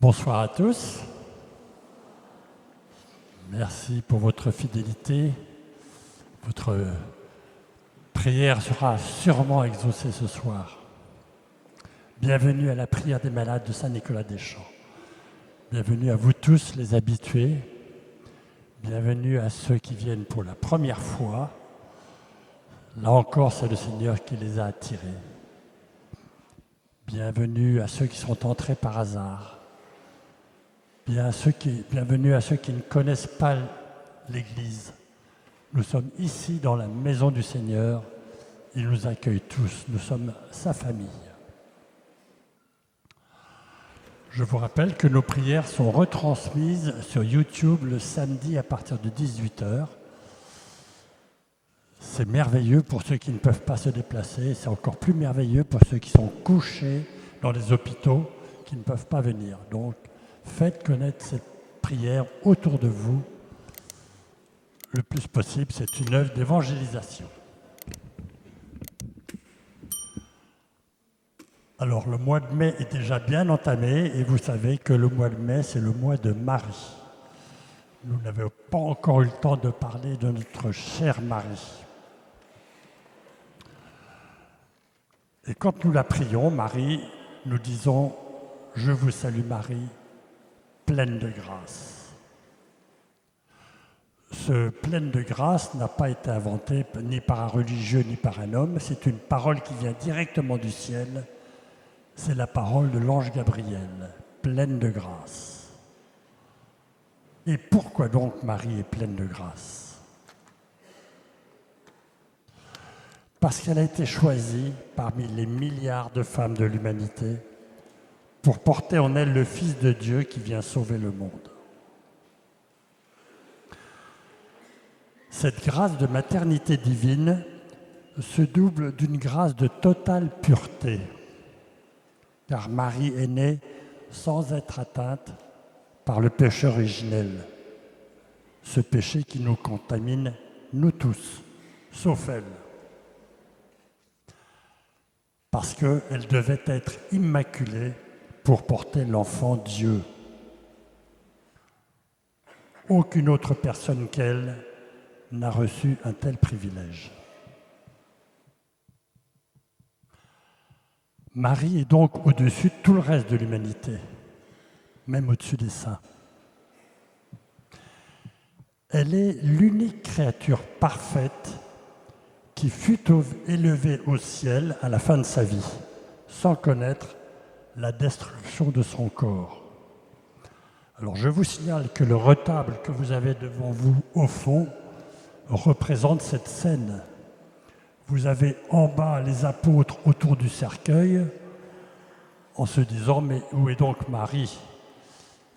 Bonsoir à tous. Merci pour votre fidélité. Votre prière sera sûrement exaucée ce soir. Bienvenue à la prière des malades de Saint-Nicolas-des-Champs. Bienvenue à vous tous les habitués. Bienvenue à ceux qui viennent pour la première fois. Là encore, c'est le Seigneur qui les a attirés. Bienvenue à ceux qui sont entrés par hasard. Bienvenue à ceux qui ne connaissent pas l'Église. Nous sommes ici dans la maison du Seigneur. Il nous accueille tous. Nous sommes sa famille. Je vous rappelle que nos prières sont retransmises sur YouTube le samedi à partir de 18h. C'est merveilleux pour ceux qui ne peuvent pas se déplacer. C'est encore plus merveilleux pour ceux qui sont couchés dans les hôpitaux, qui ne peuvent pas venir. Donc, faites connaître cette prière autour de vous. Le plus possible, c'est une œuvre d'évangélisation. Alors, le mois de mai est déjà bien entamé et vous savez que le mois de mai, c'est le mois de Marie. Nous n'avons pas encore eu le temps de parler de notre chère Marie. Et quand nous la prions, Marie, nous disons « Je vous salue Marie, pleine de grâce ». Ce « pleine de grâce » n'a pas été inventé ni par un religieux ni par un homme. C'est une parole qui vient directement du ciel. C'est la parole de l'ange Gabriel, pleine de grâce. Et pourquoi donc Marie est pleine de grâce ? Parce qu'elle a été choisie parmi les milliards de femmes de l'humanité pour porter en elle le Fils de Dieu qui vient sauver le monde. Cette grâce de maternité divine se double d'une grâce de totale pureté, car Marie est née sans être atteinte par le péché originel, ce péché qui nous contamine, nous tous, sauf elle. Parce qu'elle devait être immaculée pour porter l'enfant Dieu. Aucune autre personne qu'elle n'a reçu un tel privilège. Marie est donc au-dessus de tout le reste de l'humanité, même au-dessus des saints. Elle est l'unique créature parfaite qui fut élevée au ciel à la fin de sa vie, sans connaître la destruction de son corps. Alors je vous signale que le retable que vous avez devant vous au fond représente cette scène. Vous avez en bas les apôtres autour du cercueil en se disant « Mais où est donc Marie ?»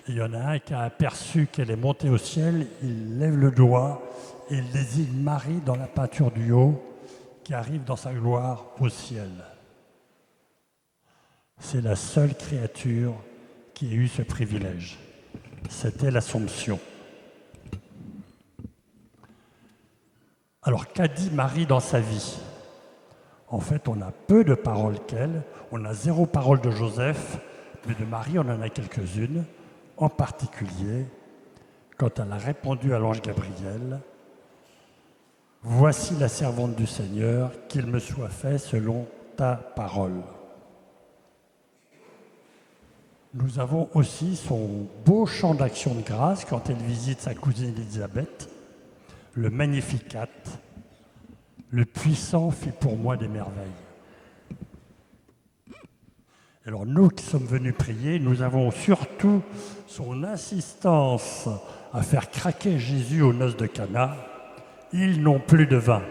Et il y en a un qui a aperçu qu'elle est montée au ciel, il lève le doigt et il désigne Marie dans la peinture du haut qui arrive dans sa gloire au ciel. C'est la seule créature qui ait eu ce privilège. C'était l'Assomption. Alors, qu'a dit Marie dans sa vie ? En fait, on a peu de paroles qu'elle, on a 0 parole de Joseph, mais de Marie, on en a quelques-unes, en particulier quand elle a répondu à l'ange Gabriel « Voici la servante du Seigneur, qu'il me soit fait selon ta parole ». Nous avons aussi son beau chant d'action de grâce quand elle visite sa cousine Élisabeth, le Magnificat, le puissant fit pour moi des merveilles. Alors nous qui sommes venus prier, nous avons surtout son insistance à faire craquer Jésus aux noces de Cana. Ils n'ont plus de vin.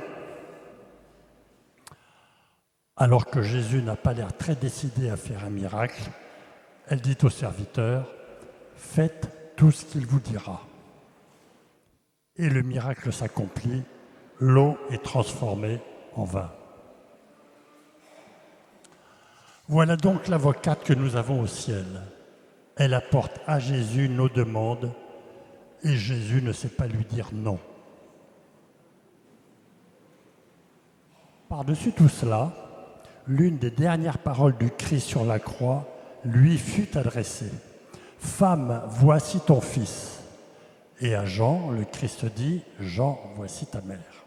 Alors que Jésus n'a pas l'air très décidé à faire un miracle, elle dit au serviteur, « Faites tout ce qu'il vous dira. » Et le miracle s'accomplit, l'eau est transformée en vin. Voilà donc l'avocate que nous avons au ciel. Elle apporte à Jésus nos demandes et Jésus ne sait pas lui dire non. Par-dessus tout cela, l'une des dernières paroles du Christ sur la croix lui fut adressée. Femme, voici ton fils. Et à Jean, le Christ dit, Jean, voici ta mère.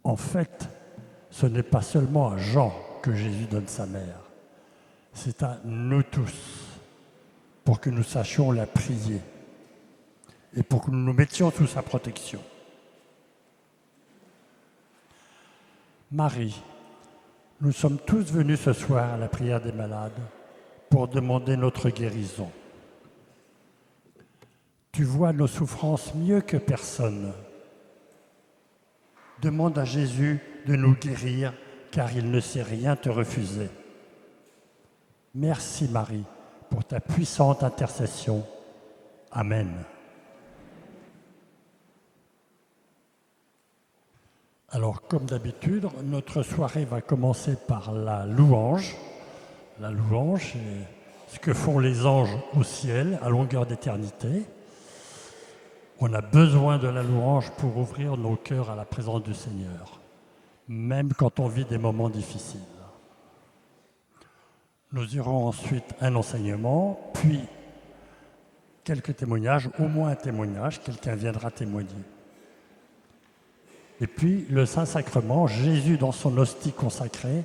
En fait, ce n'est pas seulement à Jean que Jésus donne sa mère, c'est à nous tous, pour que nous sachions la prier et pour que nous nous mettions sous sa protection. Marie, nous sommes tous venus ce soir à la prière des malades pour demander notre guérison. Tu vois nos souffrances mieux que personne. Demande à Jésus de nous guérir, car il ne sait rien te refuser. Merci Marie pour ta puissante intercession. Amen. Alors, comme d'habitude, notre soirée va commencer par la louange. La louange, c'est ce que font les anges au ciel à longueur d'éternité. On a besoin de la louange pour ouvrir nos cœurs à la présence du Seigneur, même quand on vit des moments difficiles. Nous aurons ensuite un enseignement, puis quelques témoignages, au moins un témoignage, quelqu'un viendra témoigner. Et puis le Saint-Sacrement, Jésus dans son hostie consacrée,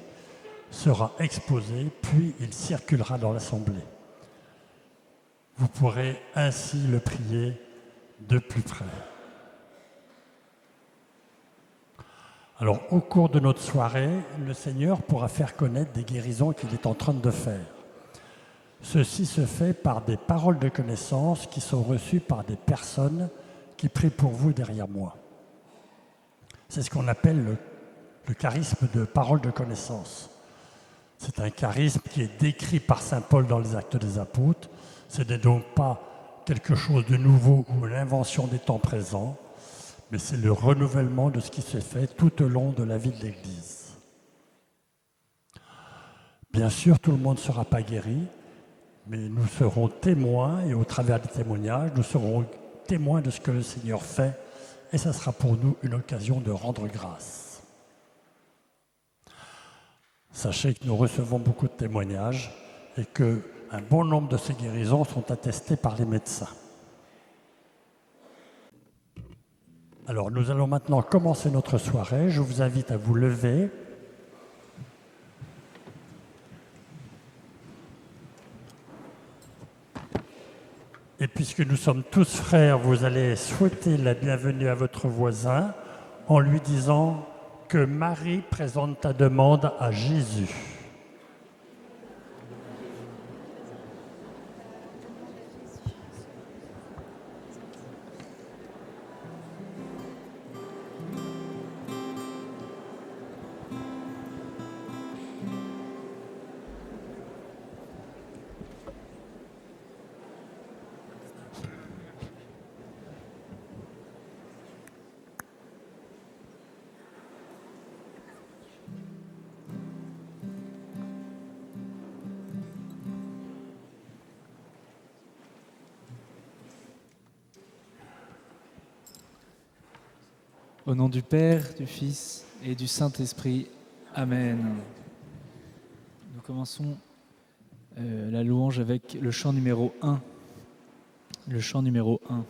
sera exposé, puis il circulera dans l'assemblée. Vous pourrez ainsi le prier de plus près. Alors, au cours de notre soirée, le Seigneur pourra faire connaître des guérisons qu'il est en train de faire. Ceci se fait par des paroles de connaissance qui sont reçues par des personnes qui prient pour vous derrière moi. C'est ce qu'on appelle le charisme de parole de connaissance. C'est un charisme qui est décrit par saint Paul dans les Actes des Apôtres. Ce n'est donc pas quelque chose de nouveau ou l'invention des temps présents, mais c'est le renouvellement de ce qui s'est fait tout au long de la vie de l'Église. Bien sûr, tout le monde ne sera pas guéri, mais nous serons témoins, et au travers des témoignages, nous serons témoins de ce que le Seigneur fait, et ça sera pour nous une occasion de rendre grâce. Sachez que nous recevons beaucoup de témoignages et qu'un bon nombre de ces guérisons sont attestées par les médecins. Alors, nous allons maintenant commencer notre soirée. Je vous invite à vous lever. Et puisque nous sommes tous frères, vous allez souhaiter la bienvenue à votre voisin en lui disant que Marie présente ta demande à Jésus. Au nom du Père, du Fils et du Saint-Esprit. Amen. Nous commençons la louange avec le chant numéro 1. Le chant numéro 1.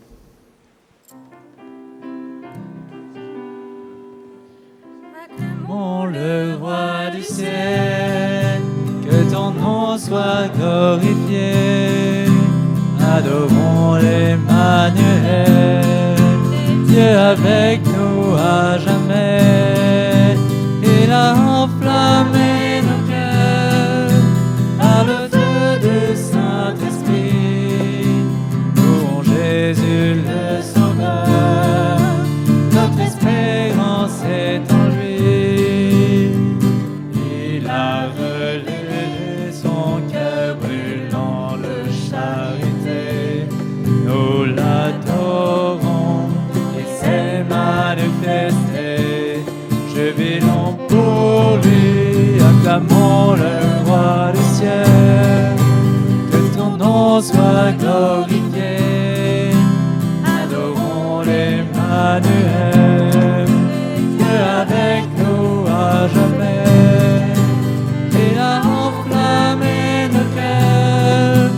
Acclamons le roi du ciel, que ton nom soit glorifié. Adorons l'Emmanuel, Dieu avec nous à jamais. Il a enflammé nos cœurs par le feu du Saint-Esprit. Louons Jésus le Sauveur, notre espérance est en lui. Il a relevé son cœur brûlant de charité. Nous l'adorons, il s'est manifesté. Jubilons pour lui, acclamons le roi du ciel. Que ton nom soit glorifié. Adorons l'Emmanuel, Dieu avec nous à jamais. Il a enflammé nos cœurs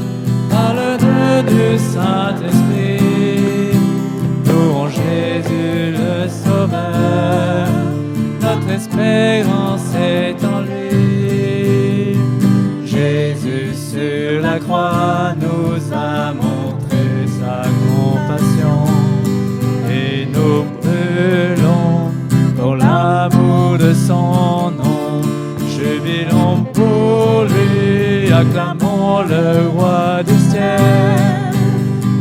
sur la croix nous a montré sa compassion, et nous brûlons pour l'amour de son nom. Jubilons pour lui, acclamons le roi du ciel,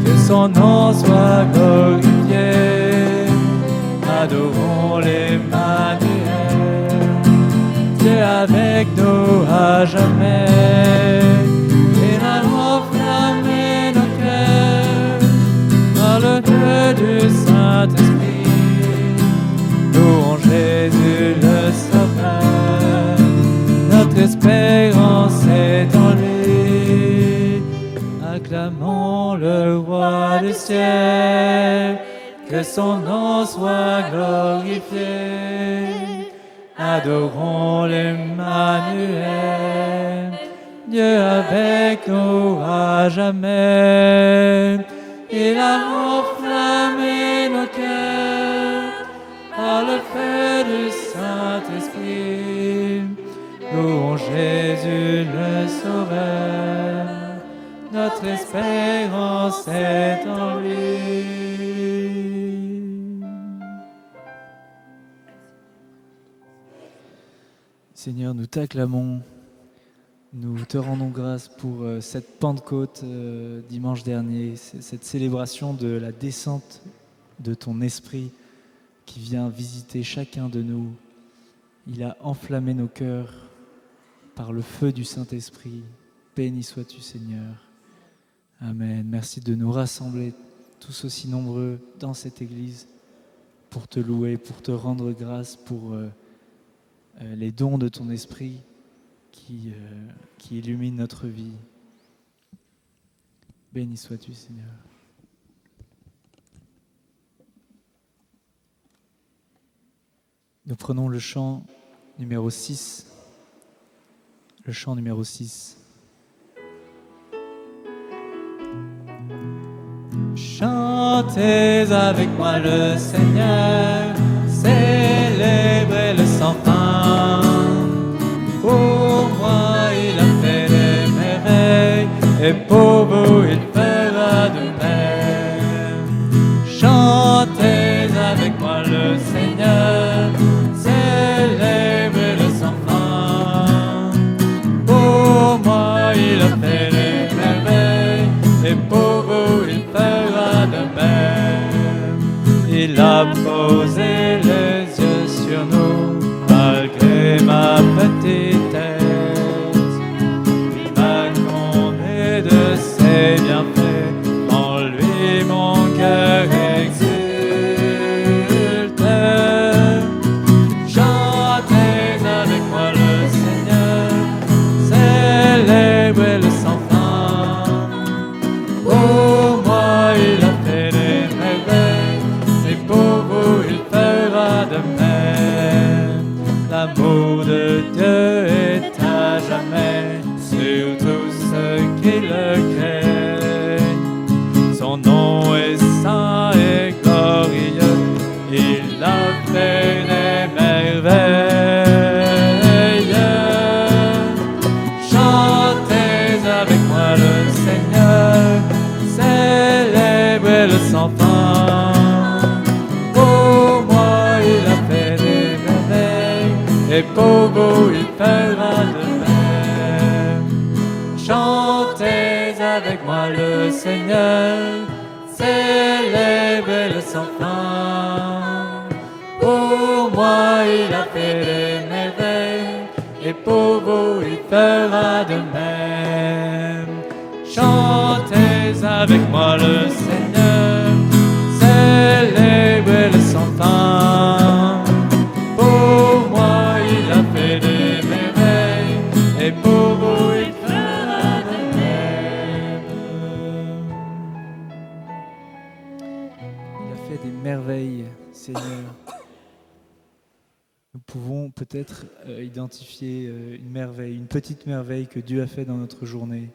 que son nom soit glorifié, adorons l'Emmanuel, Dieu avec nous à jamais. Il a enflammé nos cœurs par le feu du Saint-Esprit. Louons Jésus le Sauveur, notre espérance est en lui. Acclamons le roi du ciel, que son nom soit glorifié. Adorons l'Emmanuel, Dieu avec nous à jamais. Il a enflammé nos cœurs par le feu du Saint-Esprit. Louons Jésus le Sauveur, notre espérance est en lui. Seigneur, nous t'acclamons, nous te rendons grâce pour cette Pentecôte dimanche dernier, cette célébration de la descente de ton esprit qui vient visiter chacun de nous. Il a enflammé nos cœurs par le feu du Saint-Esprit. Béni sois-tu, Seigneur. Amen. Merci de nous rassembler tous aussi nombreux dans cette église pour te louer, pour te rendre grâce pour les dons de ton esprit qui illuminent notre vie. Béni sois-tu, Seigneur. Nous prenons le chant numéro 6. Le chant numéro 6. Chantez avec moi le Seigneur, célébrez le sans fin. Pour moi il a fait des merveilles, et pour vous il fera de même. Chantez avec moi le Seigneur, célébrez le sans fin. Pour moi il a fait des merveilles, et pour vous il fera de même. Il a posé les yeux sur nous, malgré ma petitesse. Il m'a comblé de ses bienfaits, en lui mon cœur exulte. Chantez avec moi le Seigneur, célébrez le sans fin. Pour moi il a fait des merveilles, et pour vous il fera de même. L'amour de Dieu est à jamais sur tout ce qui le crée. Son nom est saint et glorieux, il a fait des merveilles. Chantez avec moi le Seigneur, célébrez le sans fin. Pour moi il a fait des merveilles, et pour vous il fera de même. Chantez avec moi le Seigneur, célébrez le sans fin. Pour moi il a fait des merveilles, et pour vous il fera de même. Chantez avec moi le Seigneur, célébrez le sans fin. Pour moi il a fait des merveilles, et pour vous il fera de même. Il a fait des merveilles, Seigneur. Nous pouvons peut-être identifier une merveille, une petite merveille que Dieu a fait dans notre journée.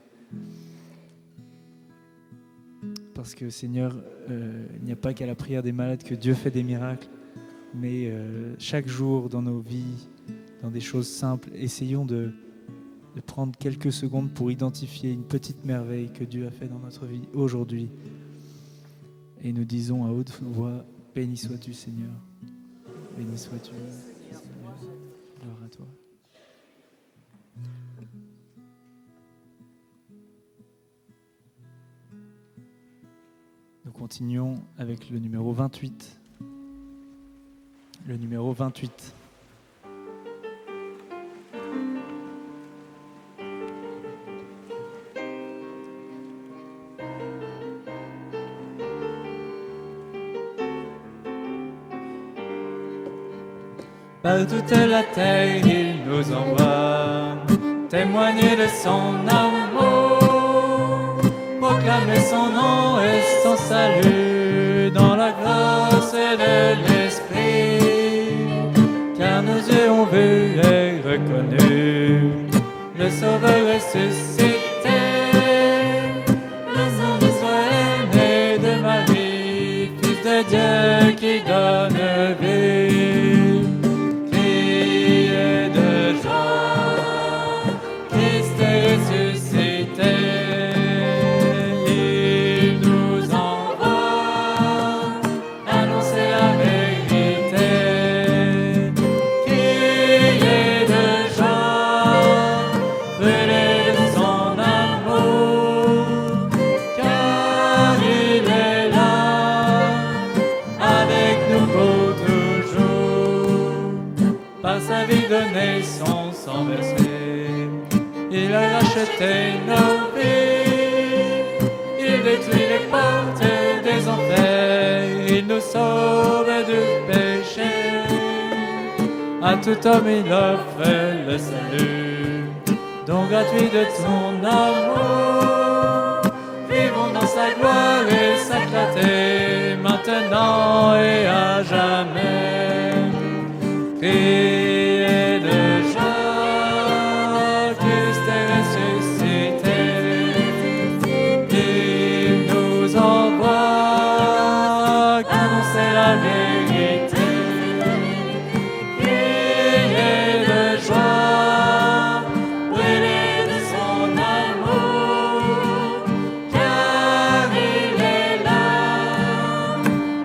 Parce que Seigneur, il n'y a pas qu'à la prière des malades que Dieu fait des miracles, mais chaque jour dans nos vies, dans des choses simples, essayons de de prendre quelques secondes pour identifier une petite merveille que Dieu a fait dans notre vie aujourd'hui. Et nous disons à haute voix, béni sois-tu Seigneur, béni sois-tu Seigneur, gloire à toi. Nous continuons avec le numéro 28. Le numéro 28. Par toute la terre, il nous envoie témoigner de son amour, proclamer son nom et son salut dans la grâce de l'Esprit. Car nos yeux ont vu et reconnu le Sauveur ressuscité, le Saint d'Israël né de Marie, Fils de Dieu qui donne vie. Il a racheté nos vies, il détruit les portes des enfers, il nous sauve du péché. À tout homme il offre le salut, don gratuit de ton amour. Vivons dans sa gloire et sa clarté, maintenant et à jamais. Criez de joie, Christ est ressuscité. Il nous envoie annoncer la vérité. Criez de joie, brûlez de son amour, car il est là,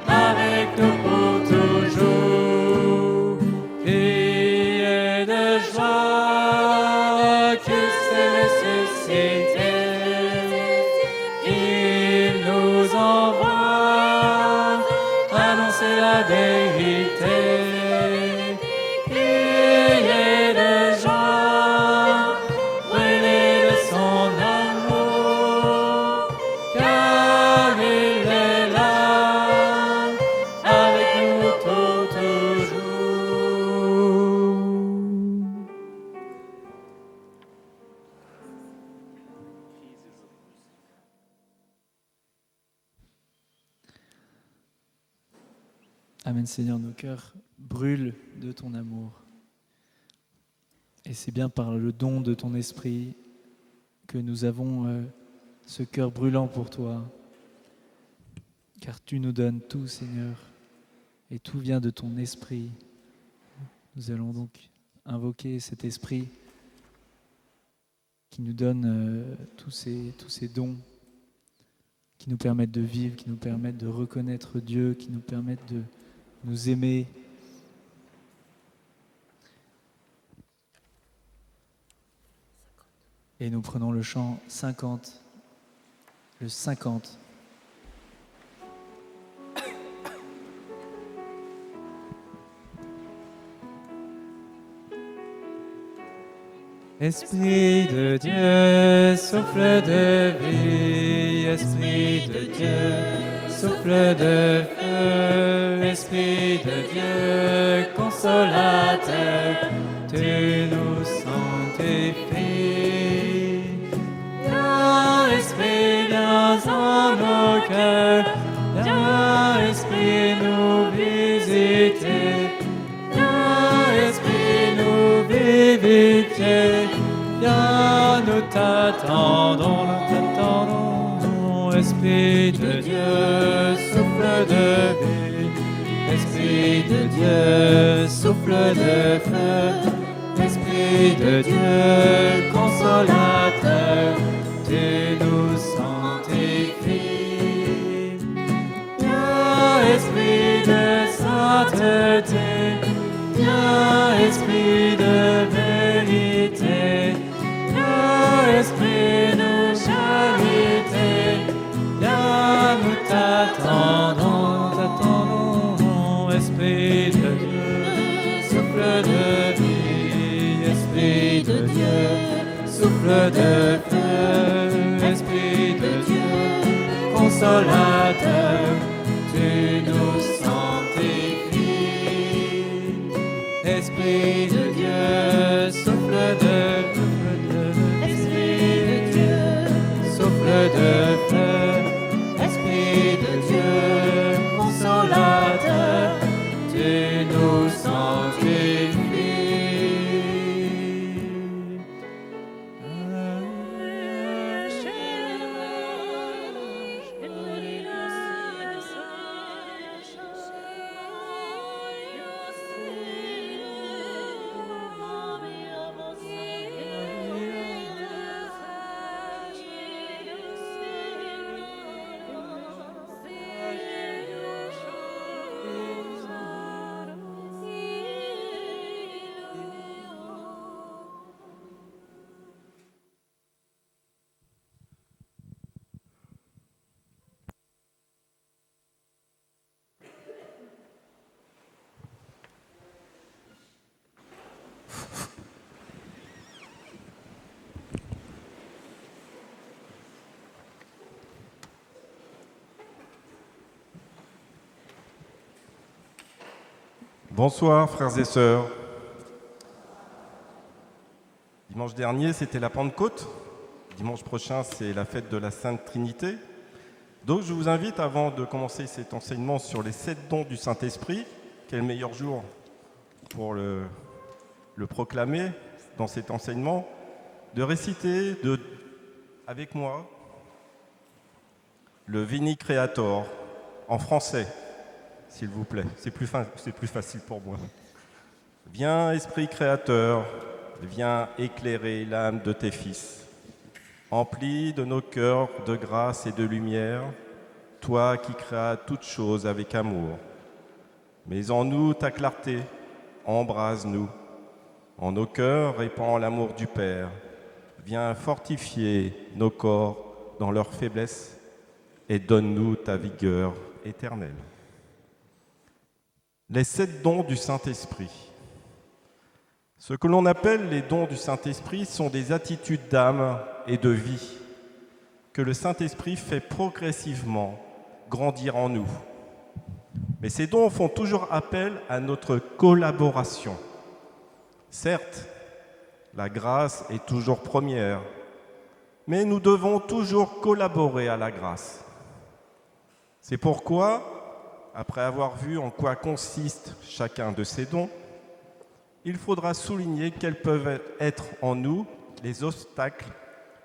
avec nous pour toujours. Criez de joie, Christ est ressuscité. Il nous envoie annoncer la vérité. Criez de joie, brûlez de son amour, car il est là, avec nous pour toujours. Amen Seigneur, nos cœurs brûlent de ton amour. Et c'est bien par le don de ton esprit que nous avons ce cœur brûlant pour toi. Car tu nous donnes tout Seigneur, et tout vient de ton esprit. Nous allons donc invoquer cet esprit qui nous donne tous ces dons, qui nous permettent de vivre, qui nous permettent de reconnaître Dieu, qui nous permettent de nous aimer. Et nous prenons le chant 50, le 50. Esprit de Dieu, souffle de vie, Esprit de Dieu, souffle de feu, Esprit de Dieu, consolateur, tu nous sanctifies. Viens, Esprit, viens en nos cœurs, viens, Esprit, nous visiter, viens, Esprit, nous vivifier. Viens, nous t'attendons, Esprit de Dieu, souffle de vie, Esprit de Dieu, souffle de feu, Esprit Esprit de Dieu, consolateur, tu nous sanctifies. Viens, Esprit de sainteté, viens, Esprit de vérité, viens, Esprit de charité, viens, nous t'attendons, Esprit de Dieu, souffle de vie, Esprit de Dieu, souffle de feu, Esprit de Dieu, consolateur, tu nous sanctifies. Esprit de Dieu, souffle de Esprit de Dieu, souffle de feu, Esprit de Dieu, consolateur, tu nous sanctifies. Bonsoir frères et sœurs. Dimanche dernier, c'était la Pentecôte. Dimanche prochain, c'est la fête de la Sainte Trinité. Donc je vous invite, avant de commencer cet enseignement sur les 7 dons du Saint-Esprit, quel meilleur jour pour le proclamer dans cet enseignement, de réciter avec moi le Veni Creator en français. S'il vous plaît, c'est plus facile pour moi. Viens, Esprit Créateur, viens éclairer l'âme de tes fils. Emplis de nos cœurs de grâce et de lumière, toi qui créas toutes choses avec amour. Mets en nous ta clarté, embrase-nous. En nos cœurs, répands l'amour du Père. Viens fortifier nos corps dans leur faiblesse et donne-nous ta vigueur éternelle. Les 7 dons du Saint-Esprit. Ce que l'on appelle les dons du Saint-Esprit sont des attitudes d'âme et de vie que le Saint-Esprit fait progressivement grandir en nous. Mais ces dons font toujours appel à notre collaboration. Certes, la grâce est toujours première, mais nous devons toujours collaborer à la grâce. C'est pourquoi, après avoir vu en quoi consiste chacun de ces dons, il faudra souligner quels peuvent être en nous les obstacles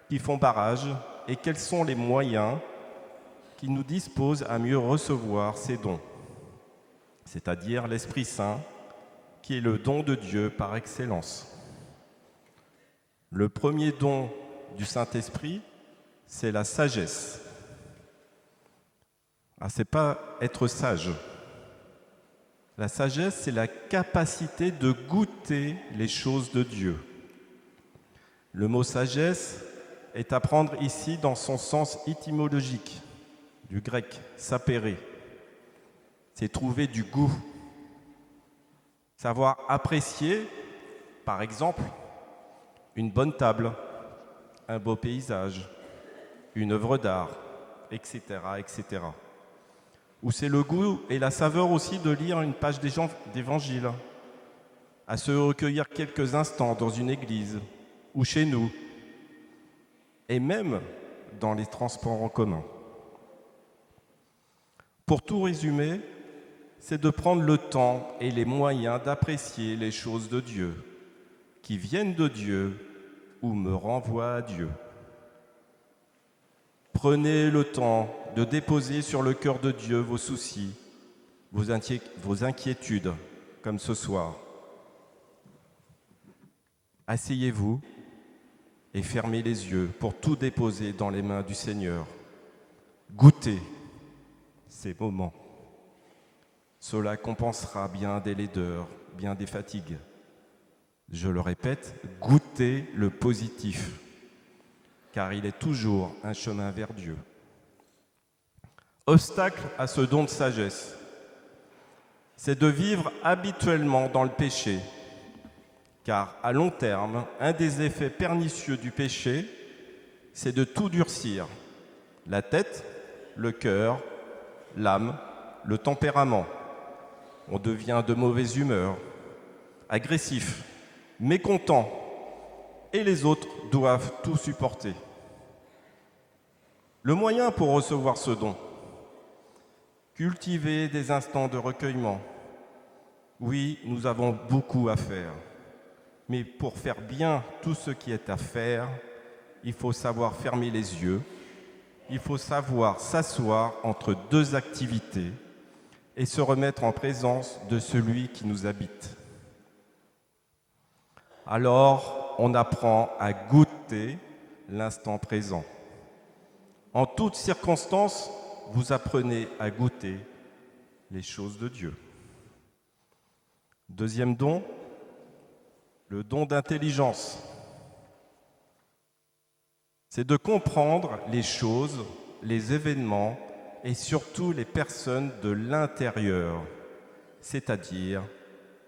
qui font barrage et quels sont les moyens qui nous disposent à mieux recevoir ces dons, c'est-à-dire l'Esprit Saint, qui est le don de Dieu par excellence. Le premier don du Saint-Esprit, c'est la sagesse. C'est pas être sage. La sagesse, c'est la capacité de goûter les choses de Dieu. Le mot sagesse est à prendre ici dans son sens étymologique, du grec sapere. C'est trouver du goût. Savoir apprécier, par exemple, une bonne table, un beau paysage, une œuvre d'art, etc., etc. Ou c'est le goût et la saveur aussi de lire une page d'évangile, à se recueillir quelques instants dans une église ou chez nous, et même dans les transports en commun. Pour tout résumer, c'est de prendre le temps et les moyens d'apprécier les choses de Dieu, qui viennent de Dieu ou me renvoient à Dieu. Prenez le temps de déposer sur le cœur de Dieu vos soucis, vos inquiétudes, comme ce soir. asseyez-vous et fermez les yeux pour tout déposer dans les mains du Seigneur. Goûtez ces moments. Cela compensera bien des laideurs, bien des fatigues. Je le répète, goûtez le positif, car il est toujours un chemin vers Dieu. Obstacle à ce don de sagesse, c'est de vivre habituellement dans le péché, car à long terme, un des effets pernicieux du péché, c'est de tout durcir, la tête, le cœur, l'âme, le tempérament. On devient de mauvaise humeur, agressif, mécontent, et les autres doivent tout supporter. Le moyen pour recevoir ce don, cultiver des instants de recueillement. Oui, nous avons beaucoup à faire, mais pour faire bien tout ce qui est à faire, il faut savoir fermer les yeux, il faut savoir s'asseoir entre deux activités et se remettre en présence de celui qui nous habite. Alors, on apprend à goûter l'instant présent. En toutes circonstances, vous apprenez à goûter les choses de Dieu. Deuxième don, le don d'intelligence. C'est de comprendre les choses, les événements et surtout les personnes de l'intérieur, c'est-à-dire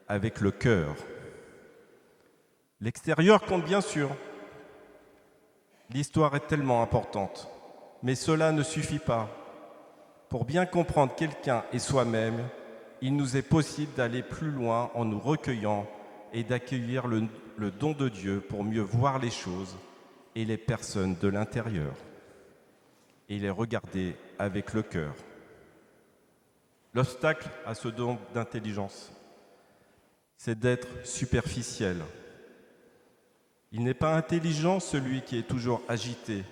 avec le cœur. L'extérieur compte bien sûr. L'histoire est tellement importante, mais cela ne suffit pas. Pour bien comprendre quelqu'un et soi-même, il nous est possible d'aller plus loin en nous recueillant et d'accueillir le don de Dieu pour mieux voir les choses et les personnes de l'intérieur et les regarder avec le cœur. L'obstacle à ce don d'intelligence, c'est d'être superficiel. Il n'est pas intelligent celui qui est toujours agité,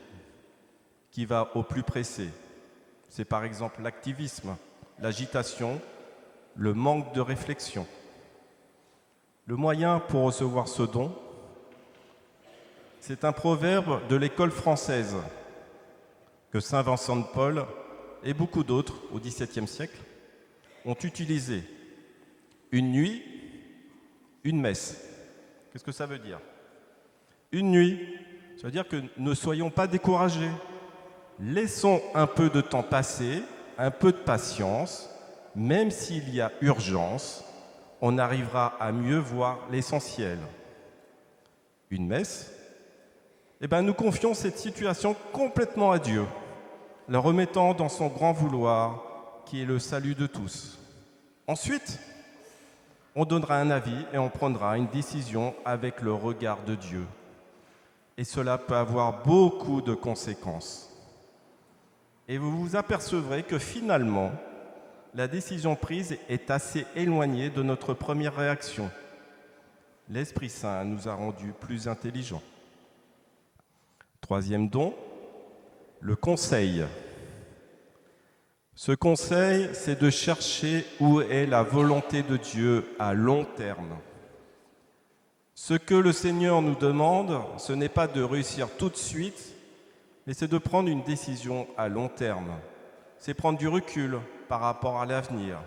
qui va au plus pressé. C'est par exemple l'activisme, l'agitation, le manque de réflexion. Le moyen pour recevoir ce don, c'est un proverbe de l'école française que saint Vincent de Paul et beaucoup d'autres au XVIIe siècle ont utilisé. Une nuit, une messe. Qu'est-ce que ça veut dire ? Une nuit, ça veut dire que ne soyons pas découragés. Laissons un peu de temps passer, un peu de patience, même s'il y a urgence, on arrivera à mieux voir l'essentiel. Une messe, nous confions cette situation complètement à Dieu, la remettant dans son grand vouloir, qui est le salut de tous. Ensuite, on donnera un avis et on prendra une décision avec le regard de Dieu. Et cela peut avoir beaucoup de conséquences. Et vous vous apercevrez que finalement, la décision prise est assez éloignée de notre première réaction. L'Esprit Saint nous a rendus plus intelligents. Troisième don, le conseil. Ce conseil, c'est de chercher où est la volonté de Dieu à long terme. Ce que le Seigneur nous demande, ce n'est pas de réussir tout de suite, mais c'est de prendre une décision à long terme. C'est prendre du recul par rapport à l'avenir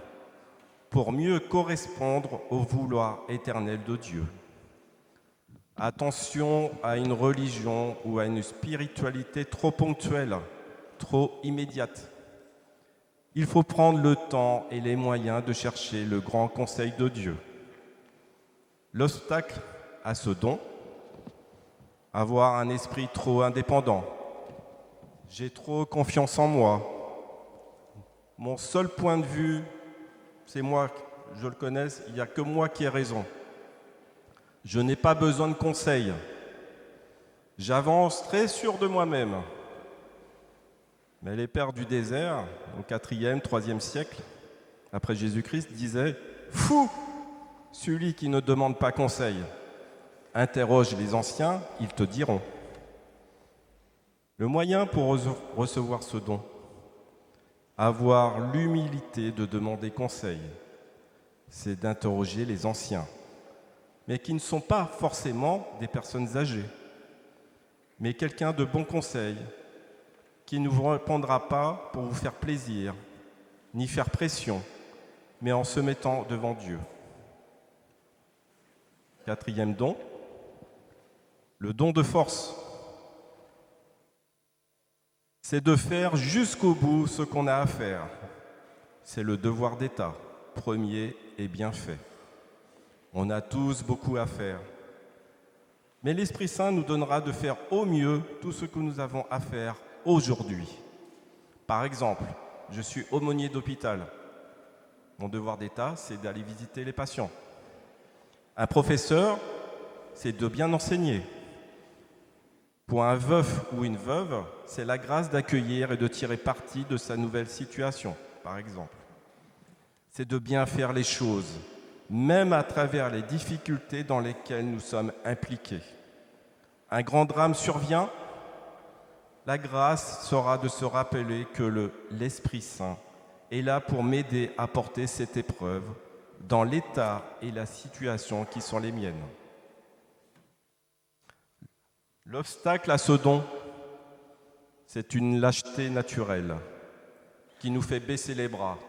pour mieux correspondre au vouloir éternel de Dieu. Attention à une religion ou à une spiritualité trop ponctuelle, trop immédiate. Il faut prendre le temps et les moyens de chercher le grand conseil de Dieu. L'obstacle à ce don, avoir un esprit trop indépendant. J'ai trop confiance en moi. Mon seul point de vue, c'est moi, je le connais, il n'y a que moi qui ai raison. Je n'ai pas besoin de conseils. J'avance très sûr de moi-même. Mais les pères du désert, au 4e, 3e siècle, après Jésus-Christ, disaient « Fou, celui qui ne demande pas conseil. Interroge les anciens, ils te diront. » Le moyen pour recevoir ce don, avoir l'humilité de demander conseil, c'est d'interroger les anciens, mais qui ne sont pas forcément des personnes âgées, mais quelqu'un de bon conseil, qui ne vous répondra pas pour vous faire plaisir, ni faire pression, mais en se mettant devant Dieu. Quatrième don, le don de force. C'est de faire jusqu'au bout ce qu'on a à faire. C'est le devoir d'État, premier et bien fait. On a tous beaucoup à faire. Mais l'Esprit Saint nous donnera de faire au mieux tout ce que nous avons à faire aujourd'hui. Par exemple, je suis aumônier d'hôpital. Mon devoir d'État, c'est d'aller visiter les patients. Un professeur, c'est de bien enseigner. Pour un veuf ou une veuve, c'est la grâce d'accueillir et de tirer parti de sa nouvelle situation, par exemple. C'est de bien faire les choses, même à travers les difficultés dans lesquelles nous sommes impliqués. Un grand drame survient, la grâce sera de se rappeler que l'Esprit Saint est là pour m'aider à porter cette épreuve dans l'état et la situation qui sont les miennes. L'obstacle à ce don, c'est une lâcheté naturelle qui nous fait baisser les bras,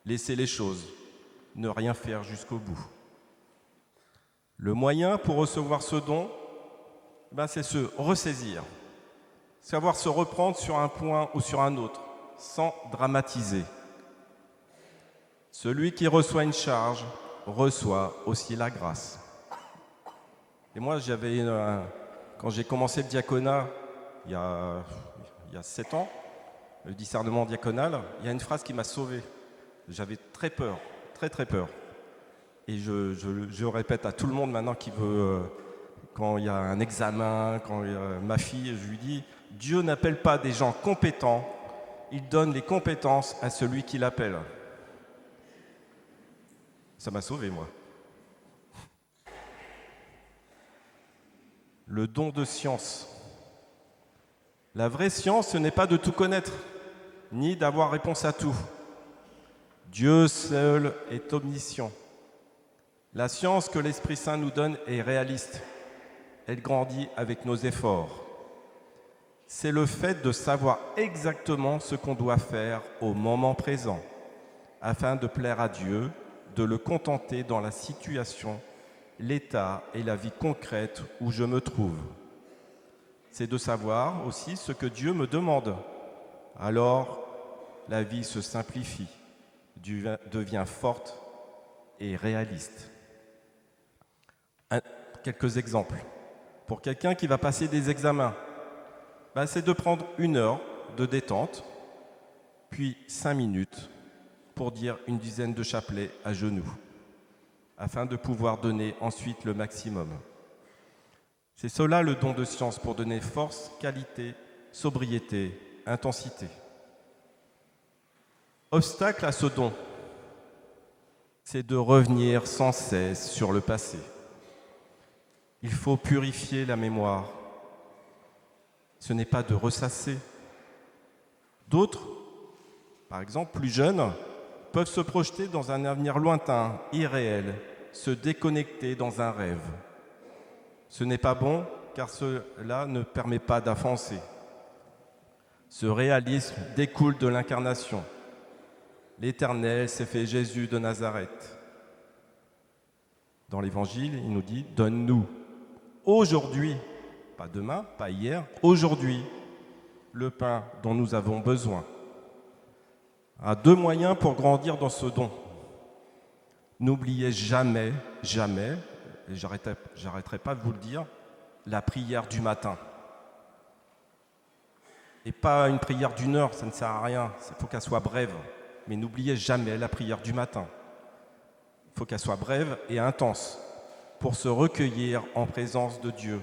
laisser les choses, ne rien faire jusqu'au bout. Le moyen pour recevoir ce don, c'est se ressaisir, savoir se reprendre sur un point ou sur un autre, sans dramatiser. Celui qui reçoit une charge reçoit aussi la grâce. Et moi, quand j'ai commencé le diaconat, il y a 7 ans, le discernement diaconal, il y a une phrase qui m'a sauvé. J'avais très peur, très très peur. Et je répète à tout le monde maintenant qui veut, quand il y a un examen, quand il y a ma fille, je lui dis, Dieu n'appelle pas des gens compétents, il donne les compétences à celui qui l'appelle. Ça m'a sauvé, moi. Le don de science. La vraie science, ce n'est pas de tout connaître, ni d'avoir réponse à tout. Dieu seul est omniscient. La science que l'Esprit Saint nous donne est réaliste. Elle grandit avec nos efforts. C'est le fait de savoir exactement ce qu'on doit faire au moment présent, afin de plaire à Dieu, de le contenter dans la situation, l'état et la vie concrète où je me trouve. C'est de savoir aussi ce que Dieu me demande. Alors, la vie se simplifie, devient forte et réaliste. Quelques exemples. Pour quelqu'un qui va passer des examens, c'est de prendre 1 heure de détente, puis 5 minutes pour dire une dizaine de chapelets à genoux, afin de pouvoir donner ensuite le maximum. C'est cela le don de science, pour donner force, qualité, sobriété, intensité. Obstacle à ce don, c'est de revenir sans cesse sur le passé. Il faut purifier la mémoire. Ce n'est pas de ressasser. D'autres, par exemple plus jeunes, peuvent se projeter dans un avenir lointain, irréel, se déconnecter dans un rêve. Ce n'est pas bon, car cela ne permet pas d'avancer. Ce réalisme découle de l'incarnation. L'Éternel s'est fait Jésus de Nazareth. Dans l'Évangile, il nous dit « Donne-nous aujourd'hui, pas demain, pas hier, aujourd'hui, le pain dont nous avons besoin. » À 2 moyens pour grandir dans ce don. N'oubliez jamais, jamais, et j'arrêterai pas de vous le dire, la prière du matin. Et pas une prière d'1 heure, ça ne sert à rien, il faut qu'elle soit brève. Mais n'oubliez jamais la prière du matin. Il faut qu'elle soit brève et intense pour se recueillir en présence de Dieu,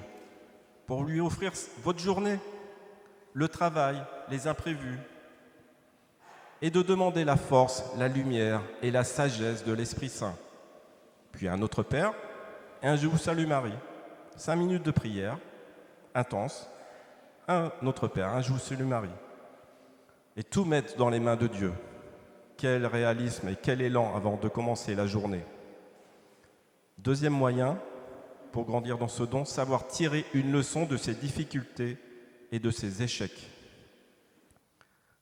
pour lui offrir votre journée, le travail, les imprévus, et de demander la force, la lumière et la sagesse de l'Esprit Saint. Puis un autre Père, et un Je vous salue Marie. 5 minutes de prière, intense. Un autre Père, un Je vous salue Marie. Et tout mettre dans les mains de Dieu. Quel réalisme et quel élan avant de commencer la journée. Deuxième moyen, pour grandir dans ce don, savoir tirer une leçon de ses difficultés et de ses échecs.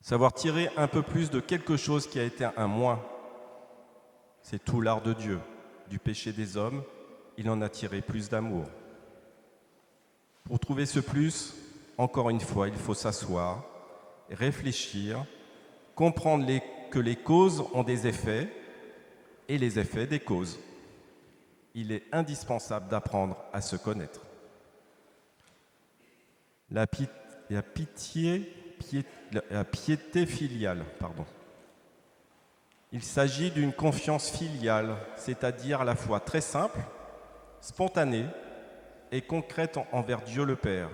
Savoir tirer un peu plus de quelque chose qui a été un moins. C'est tout l'art de Dieu. Du péché des hommes, il en a tiré plus d'amour. Pour trouver ce plus, encore une fois, il faut s'asseoir, réfléchir, comprendre que les causes ont des effets et les effets des causes. Il est indispensable d'apprendre à se connaître. La piété filiale, Il s'agit d'une confiance filiale, c'est-à-dire à la fois très simple, spontanée et concrète envers Dieu le Père.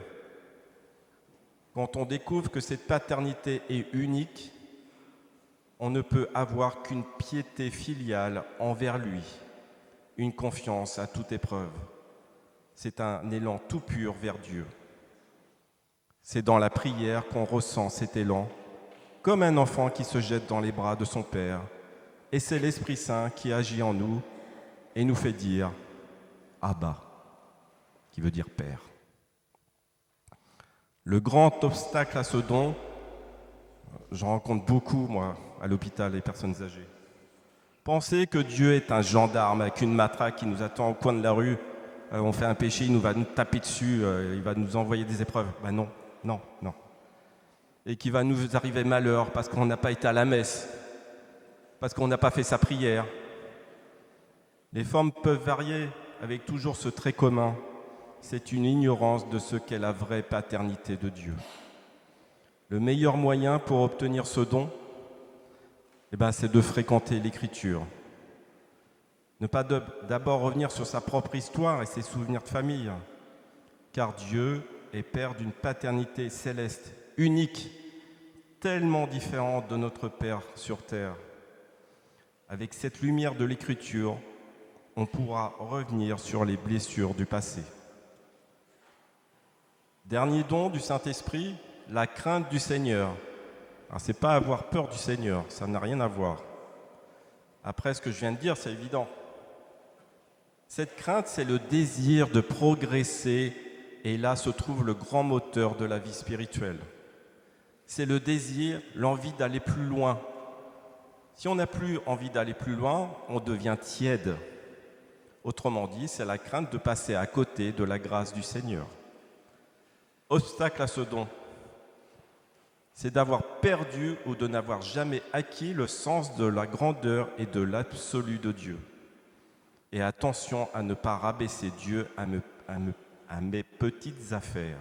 Quand on découvre que cette paternité est unique, on ne peut avoir qu'une piété filiale envers lui, une confiance à toute épreuve. C'est un élan tout pur vers Dieu. C'est dans la prière qu'on ressent cet élan, comme un enfant qui se jette dans les bras de son Père. Et c'est l'Esprit Saint qui agit en nous et nous fait dire « Abba », qui veut dire « Père ». Le grand obstacle à ce don, j'en rencontre beaucoup, moi, à l'hôpital, les personnes âgées. Penser que Dieu est un gendarme avec une matraque qui nous attend au coin de la rue, on fait un péché, il va nous taper dessus, il va nous envoyer des épreuves. Ben non. Et qu'il va nous arriver malheur parce qu'on n'a pas été à la messe, parce qu'on n'a pas fait sa prière. Les formes peuvent varier avec toujours ce trait commun. C'est une ignorance de ce qu'est la vraie paternité de Dieu. Le meilleur moyen pour obtenir ce don, c'est de fréquenter l'Écriture. Ne pas d'abord revenir sur sa propre histoire et ses souvenirs de famille, car Dieu est Père d'une paternité céleste, unique, tellement différente de notre Père sur terre. Avec cette lumière de l'Écriture, on pourra revenir sur les blessures du passé. Dernier don du Saint-Esprit, la crainte du Seigneur. Alors, c'est pas avoir peur du Seigneur, ça n'a rien à voir. Après ce que je viens de dire, c'est évident. Cette crainte, c'est le désir de progresser, et là se trouve le grand moteur de la vie spirituelle. C'est le désir, l'envie d'aller plus loin. Si on n'a plus envie d'aller plus loin, on devient tiède. Autrement dit, c'est la crainte de passer à côté de la grâce du Seigneur. Obstacle à ce don, c'est d'avoir perdu ou de n'avoir jamais acquis le sens de la grandeur et de l'absolu de Dieu. Et attention à ne pas rabaisser Dieu à mes petites affaires.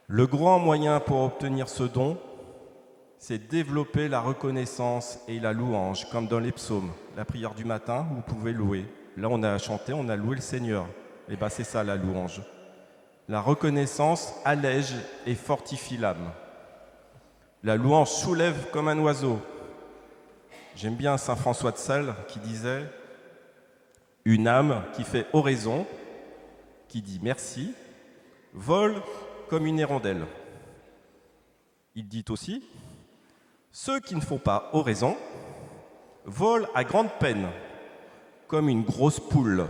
Le grand moyen pour obtenir ce don, c'est développer la reconnaissance et la louange, comme dans les psaumes. La prière du matin, vous pouvez louer. Là, on a chanté, on a loué le Seigneur. Et c'est ça la louange. La reconnaissance allège et fortifie l'âme. La louange soulève comme un oiseau. J'aime bien saint François de Sales qui disait « Une âme qui fait oraison, qui dit merci, vole comme une hirondelle. » Il dit aussi « Ceux qui ne font pas oraison volent à grande peine, comme une grosse poule. »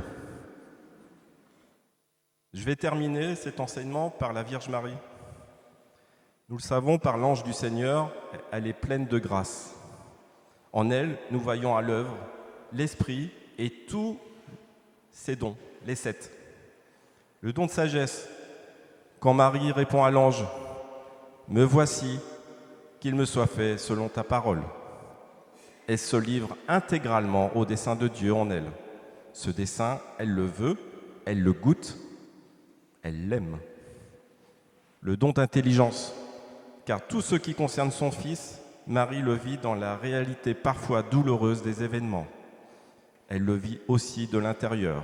Je vais terminer cet enseignement par la Vierge Marie. Nous le savons, par l'ange du Seigneur, elle est pleine de grâce. En elle, nous voyons à l'œuvre l'Esprit et tous ses dons, les 7. Le don de sagesse, quand Marie répond à l'ange « Me voici, qu'il me soit fait selon ta parole ». Elle se livre intégralement au dessein de Dieu en elle. Ce dessein, elle le veut, elle le goûte, elle l'aime. Le don d'intelligence, car tout ce qui concerne son Fils, Marie le vit dans la réalité parfois douloureuse des événements. Elle le vit aussi de l'intérieur.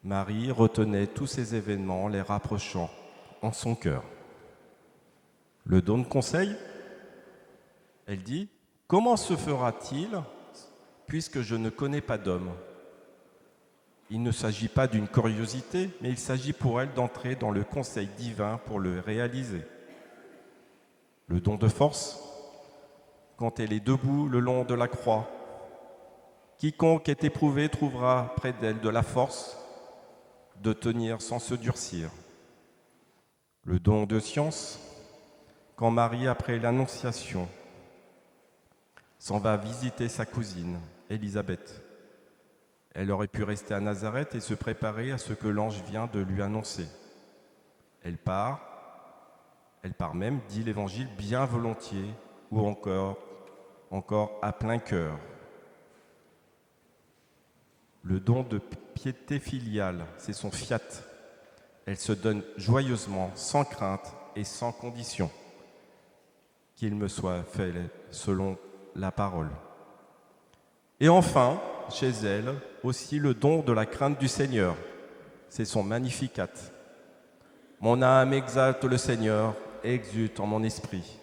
Marie retenait tous ces événements, les rapprochant en son cœur. Le don de conseil, elle dit « Comment se fera-t-il puisque je ne connais pas d'homme ?» Il ne s'agit pas d'une curiosité, mais il s'agit pour elle d'entrer dans le conseil divin pour le réaliser. Le don de force, quand elle est debout le long de la croix, Quiconque est éprouvé trouvera près d'elle de la force de tenir sans se durcir. Le don de science, quand Marie, après l'Annonciation, s'en va visiter sa cousine, Élisabeth. Elle aurait pu rester à Nazareth et se préparer à ce que l'ange vient de lui annoncer. Elle part même, dit l'Évangile, bien volontiers ou encore à plein cœur. Le don de piété filiale, c'est son fiat. Elle se donne joyeusement, sans crainte et sans condition. Qu'il me soit fait selon la parole. Et enfin, chez elle, aussi le don de la crainte du Seigneur. C'est son Magnificat. Mon âme exalte le Seigneur et exulte en mon esprit.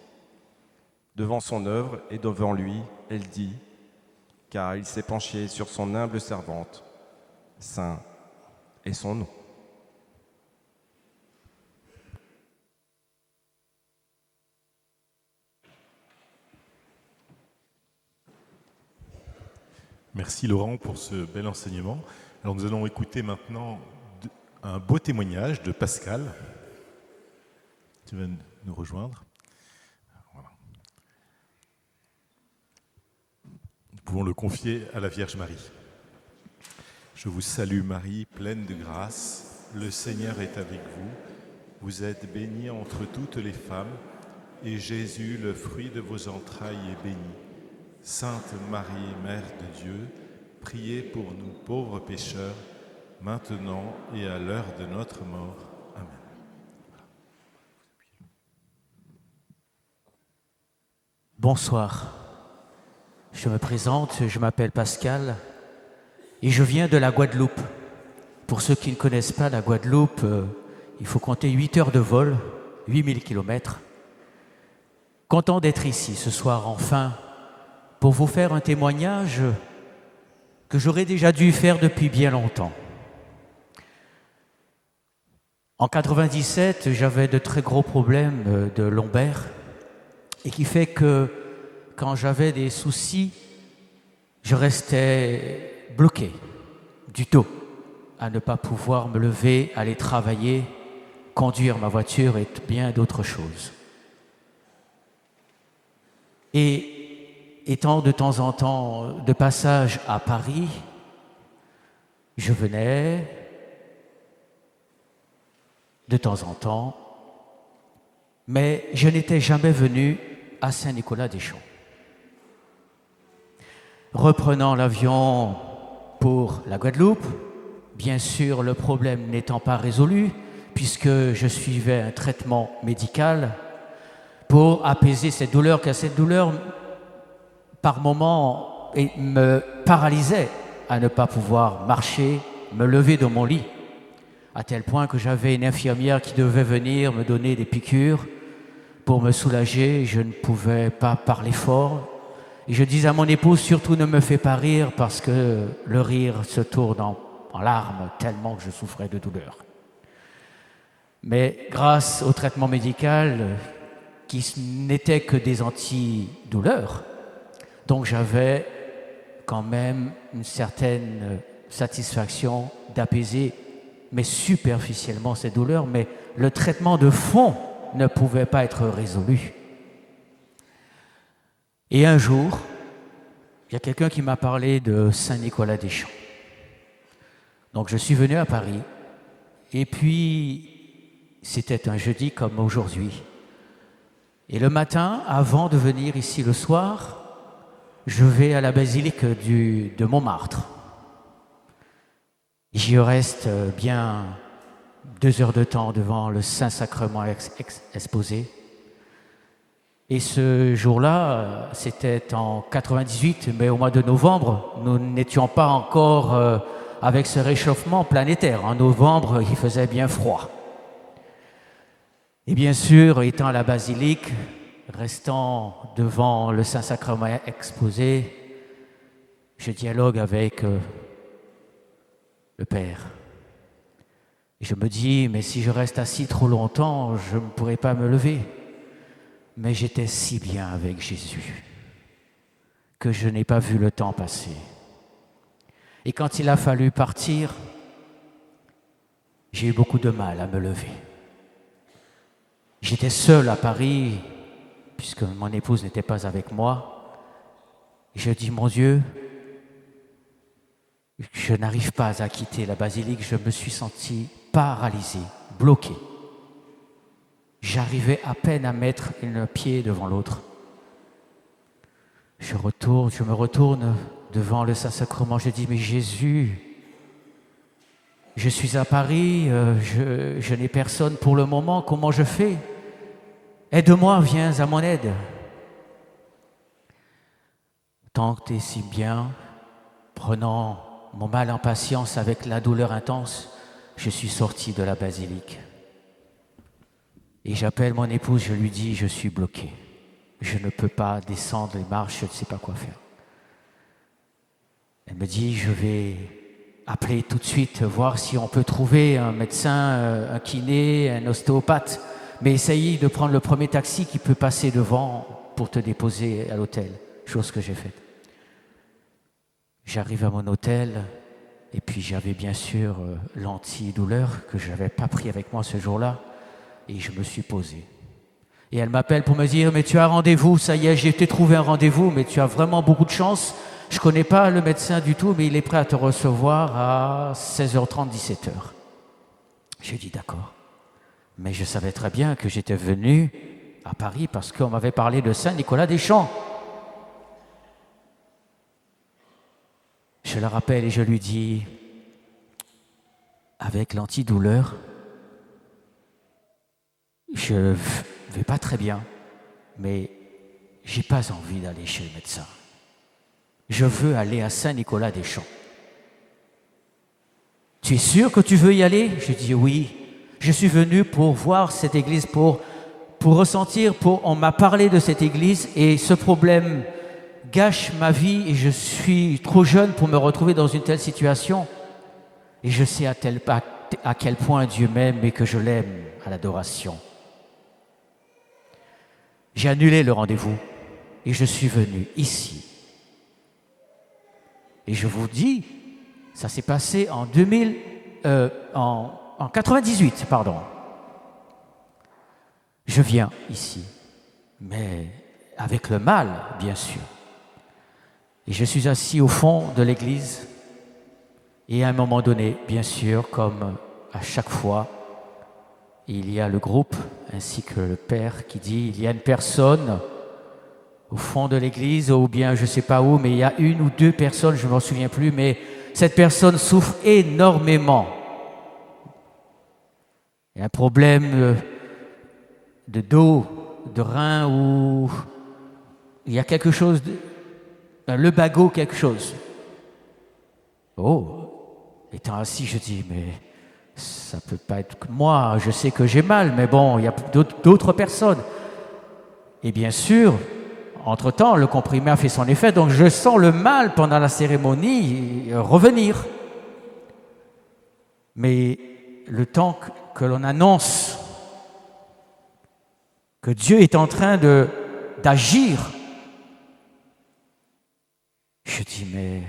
Devant son œuvre et devant lui, elle dit, car il s'est penché sur son humble servante. Saint est son nom. Merci Laurent pour ce bel enseignement. Alors nous allons écouter maintenant un beau témoignage de Pascal. Tu vas nous rejoindre. Voilà. Nous pouvons le confier à la Vierge Marie. Je vous salue Marie, pleine de grâce. Le Seigneur est avec vous. Vous êtes bénie entre toutes les femmes, et Jésus, le fruit de vos entrailles, est béni. Sainte Marie, Mère de Dieu, priez pour nous pauvres pécheurs, maintenant et à l'heure de notre mort. Amen. Bonsoir, je me présente, je m'appelle Pascal et je viens de la Guadeloupe. Pour ceux qui ne connaissent pas la Guadeloupe, il faut compter 8 heures de vol, 8000 km. Content d'être ici ce soir enfin pour vous faire un témoignage que j'aurais déjà dû faire depuis bien longtemps. En 97, j'avais de très gros problèmes de lombaire et qui fait que quand j'avais des soucis, je restais bloqué du dos à ne pas pouvoir me lever, aller travailler, conduire ma voiture et bien d'autres choses. Et étant de temps en temps de passage à Paris, je venais de temps en temps, mais je n'étais jamais venu à Saint-Nicolas-des-Champs. Reprenant l'avion pour la Guadeloupe, bien sûr le problème n'étant pas résolu, puisque je suivais un traitement médical pour apaiser cette douleur, car cette douleur par moments me paralysait à ne pas pouvoir marcher, me lever de mon lit, à tel point que j'avais une infirmière qui devait venir me donner des piqûres pour me soulager. Je ne pouvais pas parler fort. Et je disais à mon épouse, surtout ne me fais pas rire parce que le rire se tourne en larmes tellement que je souffrais de douleur. Mais grâce au traitement médical qui n'était que des antidouleurs, donc j'avais quand même une certaine satisfaction d'apaiser, mais superficiellement ces douleurs, mais le traitement de fond ne pouvait pas être résolu. Et un jour, il y a quelqu'un qui m'a parlé de Saint-Nicolas-des-Champs. Donc je suis venu à Paris, et puis c'était un jeudi comme aujourd'hui. Et le matin, avant de venir ici le soir, je vais à la basilique de Montmartre. J'y reste bien 2 heures de temps devant le Saint-Sacrement exposé. Et ce jour-là, c'était en 98, mais au mois de novembre, nous n'étions pas encore avec ce réchauffement planétaire. En novembre, il faisait bien froid. Et bien sûr, étant à la basilique, restant devant le Saint-Sacrement exposé, je dialogue avec le Père. Et je me dis, mais si je reste assis trop longtemps, je ne pourrai pas me lever. Mais j'étais si bien avec Jésus que je n'ai pas vu le temps passer. Et quand il a fallu partir, j'ai eu beaucoup de mal à me lever. J'étais seul à Paris, puisque mon épouse n'était pas avec moi. Je dis, mon Dieu, je n'arrive pas à quitter la basilique, je me suis senti paralysé, bloqué. J'arrivais à peine à mettre un pied devant l'autre. Je me retourne devant le Saint-Sacrement, je dis, mais Jésus, je suis à Paris, je n'ai personne pour le moment, comment je fais? Aide-moi, viens à mon aide. Tant et si bien, prenant mon mal en patience avec la douleur intense, je suis sorti de la basilique. Et j'appelle mon épouse, je lui dis, je suis bloqué. Je ne peux pas descendre les marches, je ne sais pas quoi faire. Elle me dit, je vais appeler tout de suite, voir si on peut trouver un médecin, un kiné, un ostéopathe, mais essayez de prendre le premier taxi qui peut passer devant pour te déposer à l'hôtel, chose que j'ai faite. J'arrive à mon hôtel, et puis j'avais bien sûr l'antidouleur que je n'avais pas pris avec moi ce jour-là, et je me suis posé. Et elle m'appelle pour me dire, mais tu as rendez-vous, ça y est, j'ai été trouvé un rendez-vous, mais tu as vraiment beaucoup de chance. Je ne connais pas le médecin du tout, mais il est prêt à te recevoir à 16h30, 17h. J'ai dit d'accord. Mais je savais très bien que j'étais venu à Paris parce qu'on m'avait parlé de Saint-Nicolas-des-Champs. Je le rappelle et je lui dis, avec l'antidouleur, je ne vais pas très bien, mais j'ai pas envie d'aller chez le médecin. Je veux aller à Saint-Nicolas-des-Champs. Tu es sûr que tu veux y aller? Je dis oui. Je suis venu pour voir cette église, pour ressentir, on m'a parlé de cette église et ce problème gâche ma vie et je suis trop jeune pour me retrouver dans une telle situation. Et je sais à quel point Dieu m'aime et que je l'aime à l'adoration. J'ai annulé le rendez-vous et je suis venu ici. Et je vous dis, ça s'est passé en 98, pardon. Je viens ici, mais avec le mal, bien sûr. Et je suis assis au fond de l'église. Et à un moment donné, bien sûr, comme à chaque fois, il y a le groupe ainsi que le père qui dit, il y a une personne au fond de l'église, ou bien je ne sais pas où, mais il y a une ou deux personnes, je ne m'en souviens plus, mais cette personne souffre énormément. Il y a un problème de dos, de rein, ou il y a quelque chose, le bagot, quelque chose. Oh, étant assis, je dis, mais ça ne peut pas être que moi, je sais que j'ai mal, mais bon, il y a d'autres personnes. Et bien sûr, entre-temps, le comprimé a fait son effet, donc je sens le mal pendant la cérémonie revenir. Mais le temps que l'on annonce que Dieu est en train d'agir, je dis, mais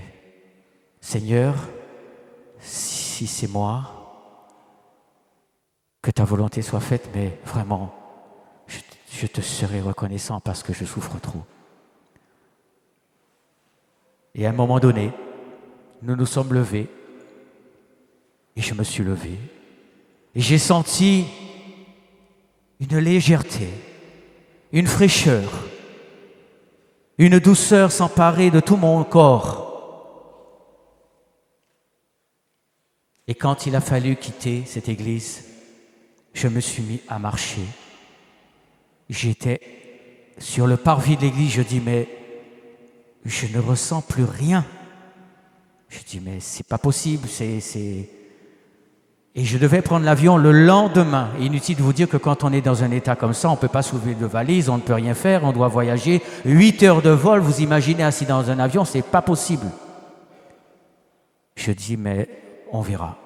Seigneur, si c'est moi, que ta volonté soit faite, mais vraiment, je te serai reconnaissant parce que je souffre trop. Et à un moment donné, nous nous sommes levés, et je me suis levé, et j'ai senti une légèreté, une fraîcheur, une douceur s'emparer de tout mon corps. Et quand il a fallu quitter cette église, je me suis mis à marcher. J'étais sur le parvis de l'église, je dis, mais je ne ressens plus rien. Je dis, mais c'est pas possible, Et je devais prendre l'avion le lendemain. Et inutile de vous dire que quand on est dans un état comme ça, on ne peut pas soulever de valise, on ne peut rien faire, on doit voyager. 8 heures de vol, vous imaginez assis dans un avion, c'est pas possible. Je dis, mais on verra.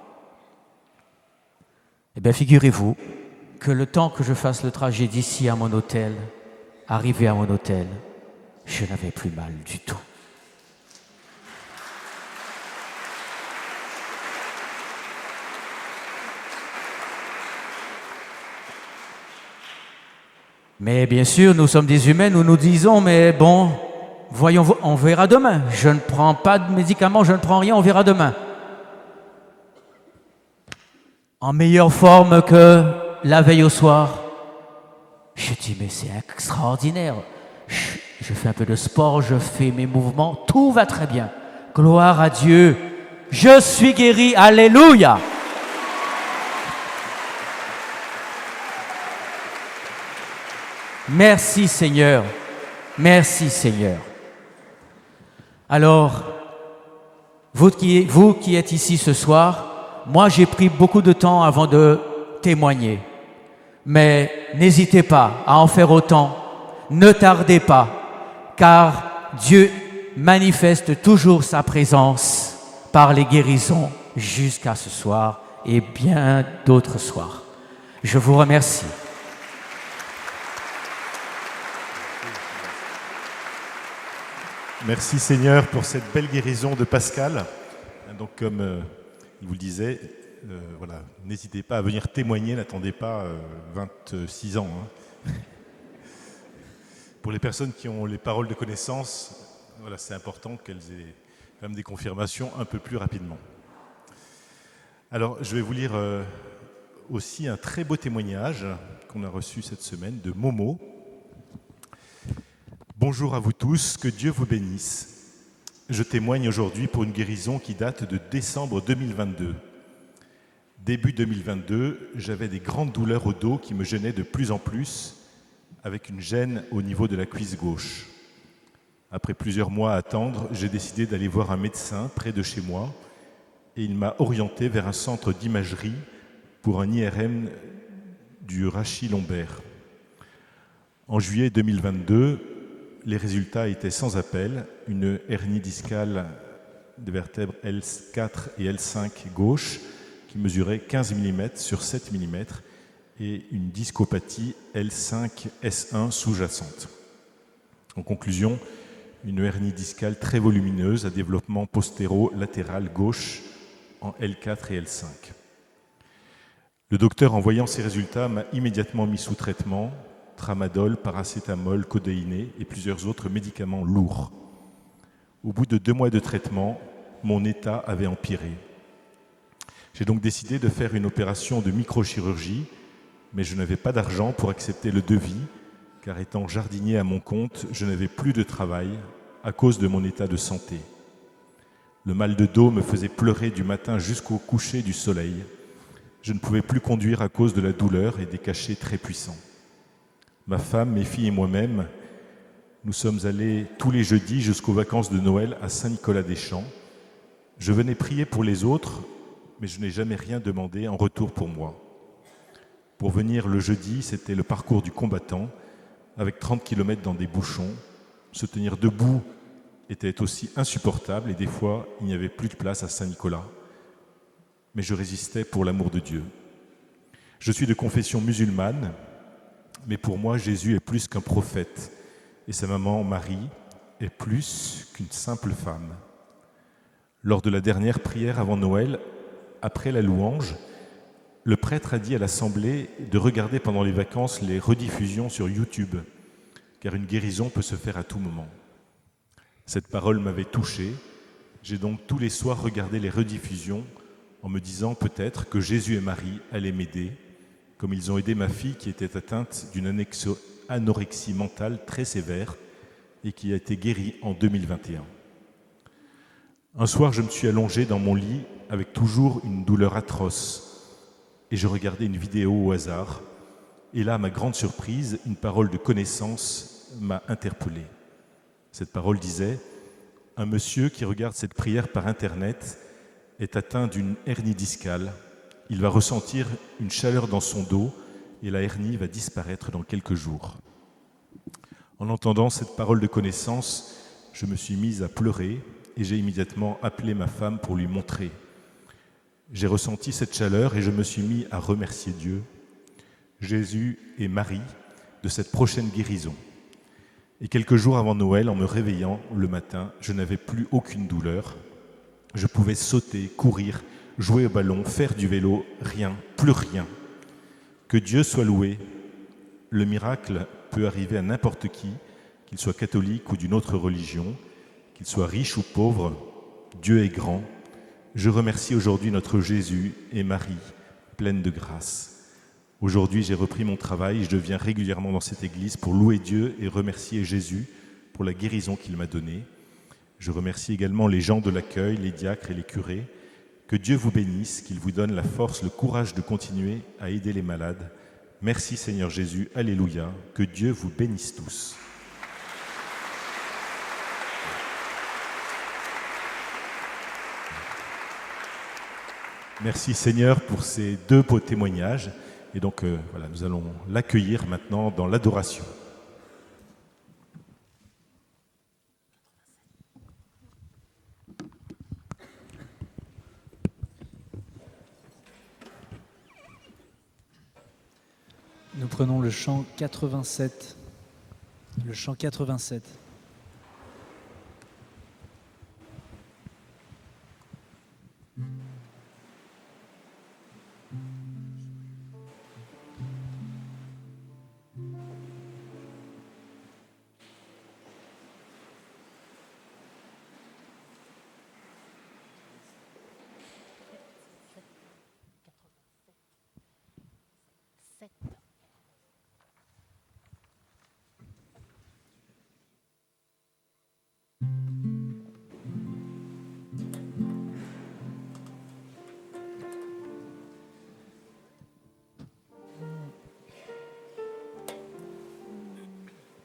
Eh bien, figurez-vous que le temps que je fasse le trajet d'ici à mon hôtel, arrivé à mon hôtel, je n'avais plus mal du tout. Mais bien sûr, nous sommes des humains, nous nous disons, mais bon, voyons, on verra demain. Je ne prends pas de médicaments, je ne prends rien, on verra demain. En meilleure forme que la veille au soir. Je dis, mais c'est extraordinaire. Je fais un peu de sport, je fais mes mouvements, tout va très bien. Gloire à Dieu. Je suis guéri, alléluia. Merci Seigneur. Merci Seigneur. Alors, vous qui êtes ici ce soir, moi j'ai pris beaucoup de temps avant de témoigner. Mais n'hésitez pas à en faire autant. Ne tardez pas, car Dieu manifeste toujours sa présence par les guérisons jusqu'à ce soir et bien d'autres soirs. Je vous remercie. Merci Seigneur pour cette belle guérison de Pascal. Donc comme il vous le disait, voilà, n'hésitez pas à venir témoigner, n'attendez pas 26 ans. Pour les personnes qui ont les paroles de connaissance, voilà, c'est important qu'elles aient quand même des confirmations un peu plus rapidement. Alors je vais vous lire aussi un très beau témoignage qu'on a reçu cette semaine de Momo. Bonjour à vous tous, que Dieu vous bénisse. Je témoigne aujourd'hui pour une guérison qui date de décembre 2022. Début 2022, j'avais des grandes douleurs au dos qui me gênaient de plus en plus, avec une gêne au niveau de la cuisse gauche. Après plusieurs mois à attendre, j'ai décidé d'aller voir un médecin près de chez moi et il m'a orienté vers un centre d'imagerie pour un IRM du rachis lombaire. En juillet 2022, les résultats étaient sans appel, une hernie discale des vertèbres L4 et L5 gauche qui mesurait 15 mm sur 7 mm et une discopathie L5-S1 sous-jacente. En conclusion, une hernie discale très volumineuse à développement postéro-latéral gauche en L4 et L5. Le docteur, en voyant ces résultats, m'a immédiatement mis sous traitement, tramadol, paracétamol, codéiné et plusieurs autres médicaments lourds. Au bout de 2 mois de traitement, mon état avait empiré. J'ai donc décidé de faire une opération de microchirurgie, mais je n'avais pas d'argent pour accepter le devis, car étant jardinier à mon compte, je n'avais plus de travail à cause de mon état de santé. Le mal de dos me faisait pleurer du matin jusqu'au coucher du soleil. Je ne pouvais plus conduire à cause de la douleur et des cachets très puissants. Ma femme, mes filles et moi-même, nous sommes allés tous les jeudis jusqu'aux vacances de Noël à Saint-Nicolas-des-Champs. Je venais prier pour les autres, mais je n'ai jamais rien demandé en retour pour moi. Pour venir le jeudi, c'était le parcours du combattant, avec 30 km dans des bouchons. Se tenir debout était aussi insupportable et des fois, il n'y avait plus de place à Saint-Nicolas. Mais je résistais pour l'amour de Dieu. Je suis de confession musulmane, mais pour moi, Jésus est plus qu'un prophète et sa maman, Marie, est plus qu'une simple femme. Lors de la dernière prière avant Noël, après la louange, le prêtre a dit à l'assemblée de regarder pendant les vacances les rediffusions sur YouTube, car une guérison peut se faire à tout moment. Cette parole m'avait touché. J'ai donc tous les soirs regardé les rediffusions en me disant peut-être que Jésus et Marie allaient m'aider, comme ils ont aidé ma fille qui était atteinte d'une anorexie mentale très sévère et qui a été guérie en 2021. Un soir, je me suis allongé dans mon lit avec toujours une douleur atroce et je regardais une vidéo au hasard. Et là, à ma grande surprise, une parole de connaissance m'a interpellé. Cette parole disait « Un monsieur qui regarde cette prière par Internet est atteint d'une hernie discale. Il va ressentir une chaleur dans son dos et la hernie va disparaître dans quelques jours. » En entendant cette parole de connaissance, je me suis mise à pleurer et j'ai immédiatement appelé ma femme pour lui montrer. J'ai ressenti cette chaleur et je me suis mis à remercier Dieu, Jésus et Marie de cette prochaine guérison. Et quelques jours avant Noël, en me réveillant le matin, je n'avais plus aucune douleur. Je pouvais sauter, courir, jouer au ballon, faire du vélo, rien, plus rien. Que Dieu soit loué. Le miracle peut arriver à n'importe qui, qu'il soit catholique ou d'une autre religion, qu'il soit riche ou pauvre. Dieu est grand. Je remercie aujourd'hui notre Jésus et Marie, pleine de grâce. Aujourd'hui, j'ai repris mon travail, je viens régulièrement dans cette église pour louer Dieu et remercier Jésus pour la guérison qu'il m'a donnée. Je remercie également les gens de l'accueil, les diacres et les curés. Que Dieu vous bénisse, qu'il vous donne la force, le courage de continuer à aider les malades. Merci Seigneur Jésus, alléluia. Que Dieu vous bénisse tous. Merci Seigneur pour ces deux beaux témoignages. Et donc voilà, nous allons l'accueillir maintenant dans l'adoration. Nous prenons le chant 87. Le chant 87.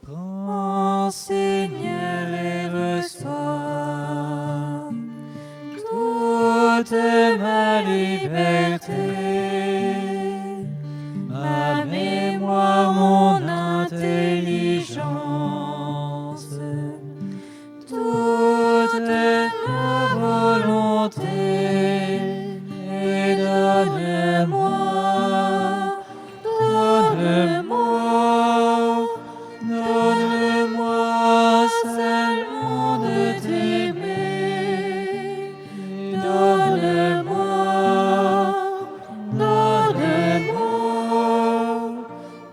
Prends, Seigneur, et reçois toute ma liberté, ma mémoire, mon intelligence, toute ma volonté, et donne-moi seulement de t'aimer.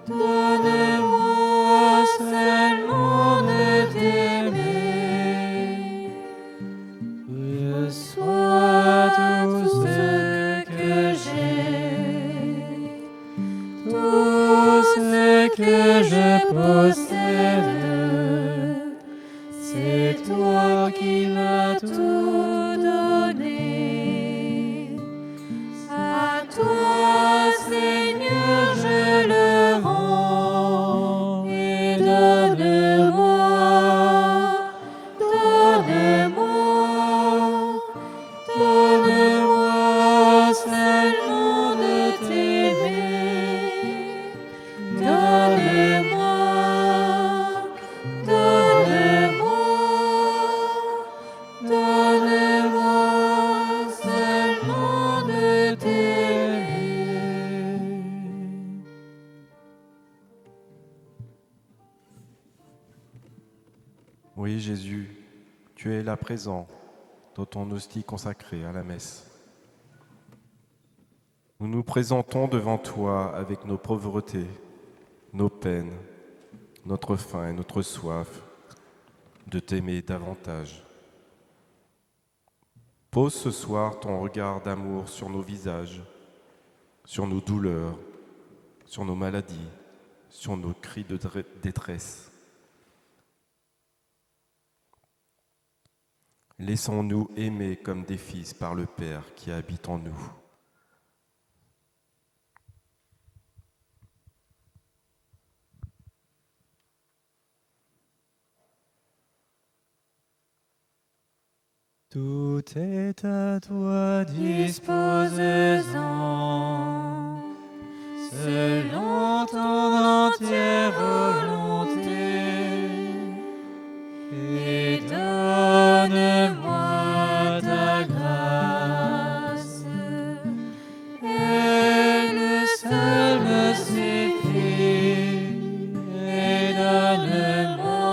Donne-moi seulement de t'aimer. Reçois tout ce que j'ai, tout ce que je possède. C'est toi qui m'as tout donné. À toi, Seigneur, je le rends. Et donne-moi seulement de t'aimer. Donne-moi seulement de t'aimer. Oui, Jésus, tu es là présent dans ton hostie consacrée à la messe. Nous nous présentons devant toi avec nos pauvretés, nos peines, notre faim et notre soif de t'aimer davantage. Pose ce soir ton regard d'amour sur nos visages, sur nos douleurs, sur nos maladies, sur nos cris de détresse. Laissons-nous aimer comme des fils par le Père qui habite en nous. Tout est à toi, Dispose-en selon ton entière volonté et donne-moi ta grâce. Elle seule me suffit et donne-moi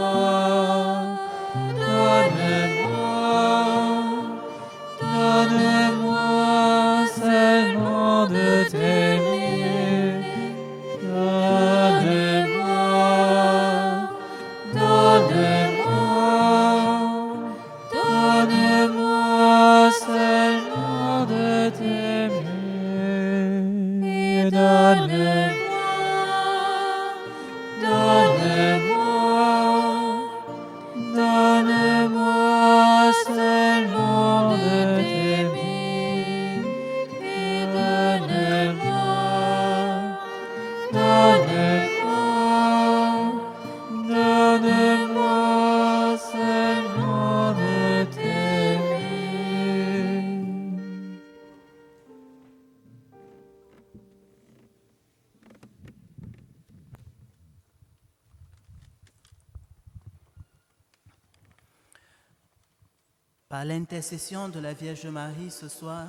seulement de t'aimer. Donne-moi donne-moi seulement de t'aimer, et donne-moi seulement de t'aimer. Par l'intercession de la Vierge Marie ce soir,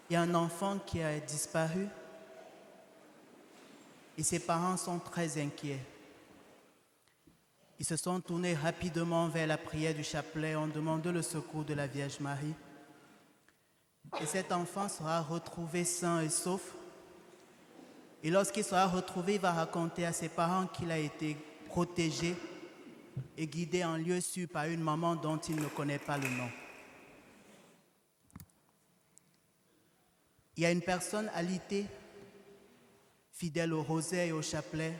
il y a un enfant qui a disparu et ses parents sont très inquiets. Ils se sont tournés rapidement vers la prière du chapelet en demandant le secours de la Vierge Marie. Et cet enfant sera retrouvé sain et sauf. Et lorsqu'il sera retrouvé, il va raconter à ses parents qu'il a été protégé et guidé en lieu sûr par une maman dont il ne connaît pas le nom. Il y a une personne alitée, fidèle au rosaire et au chapelet.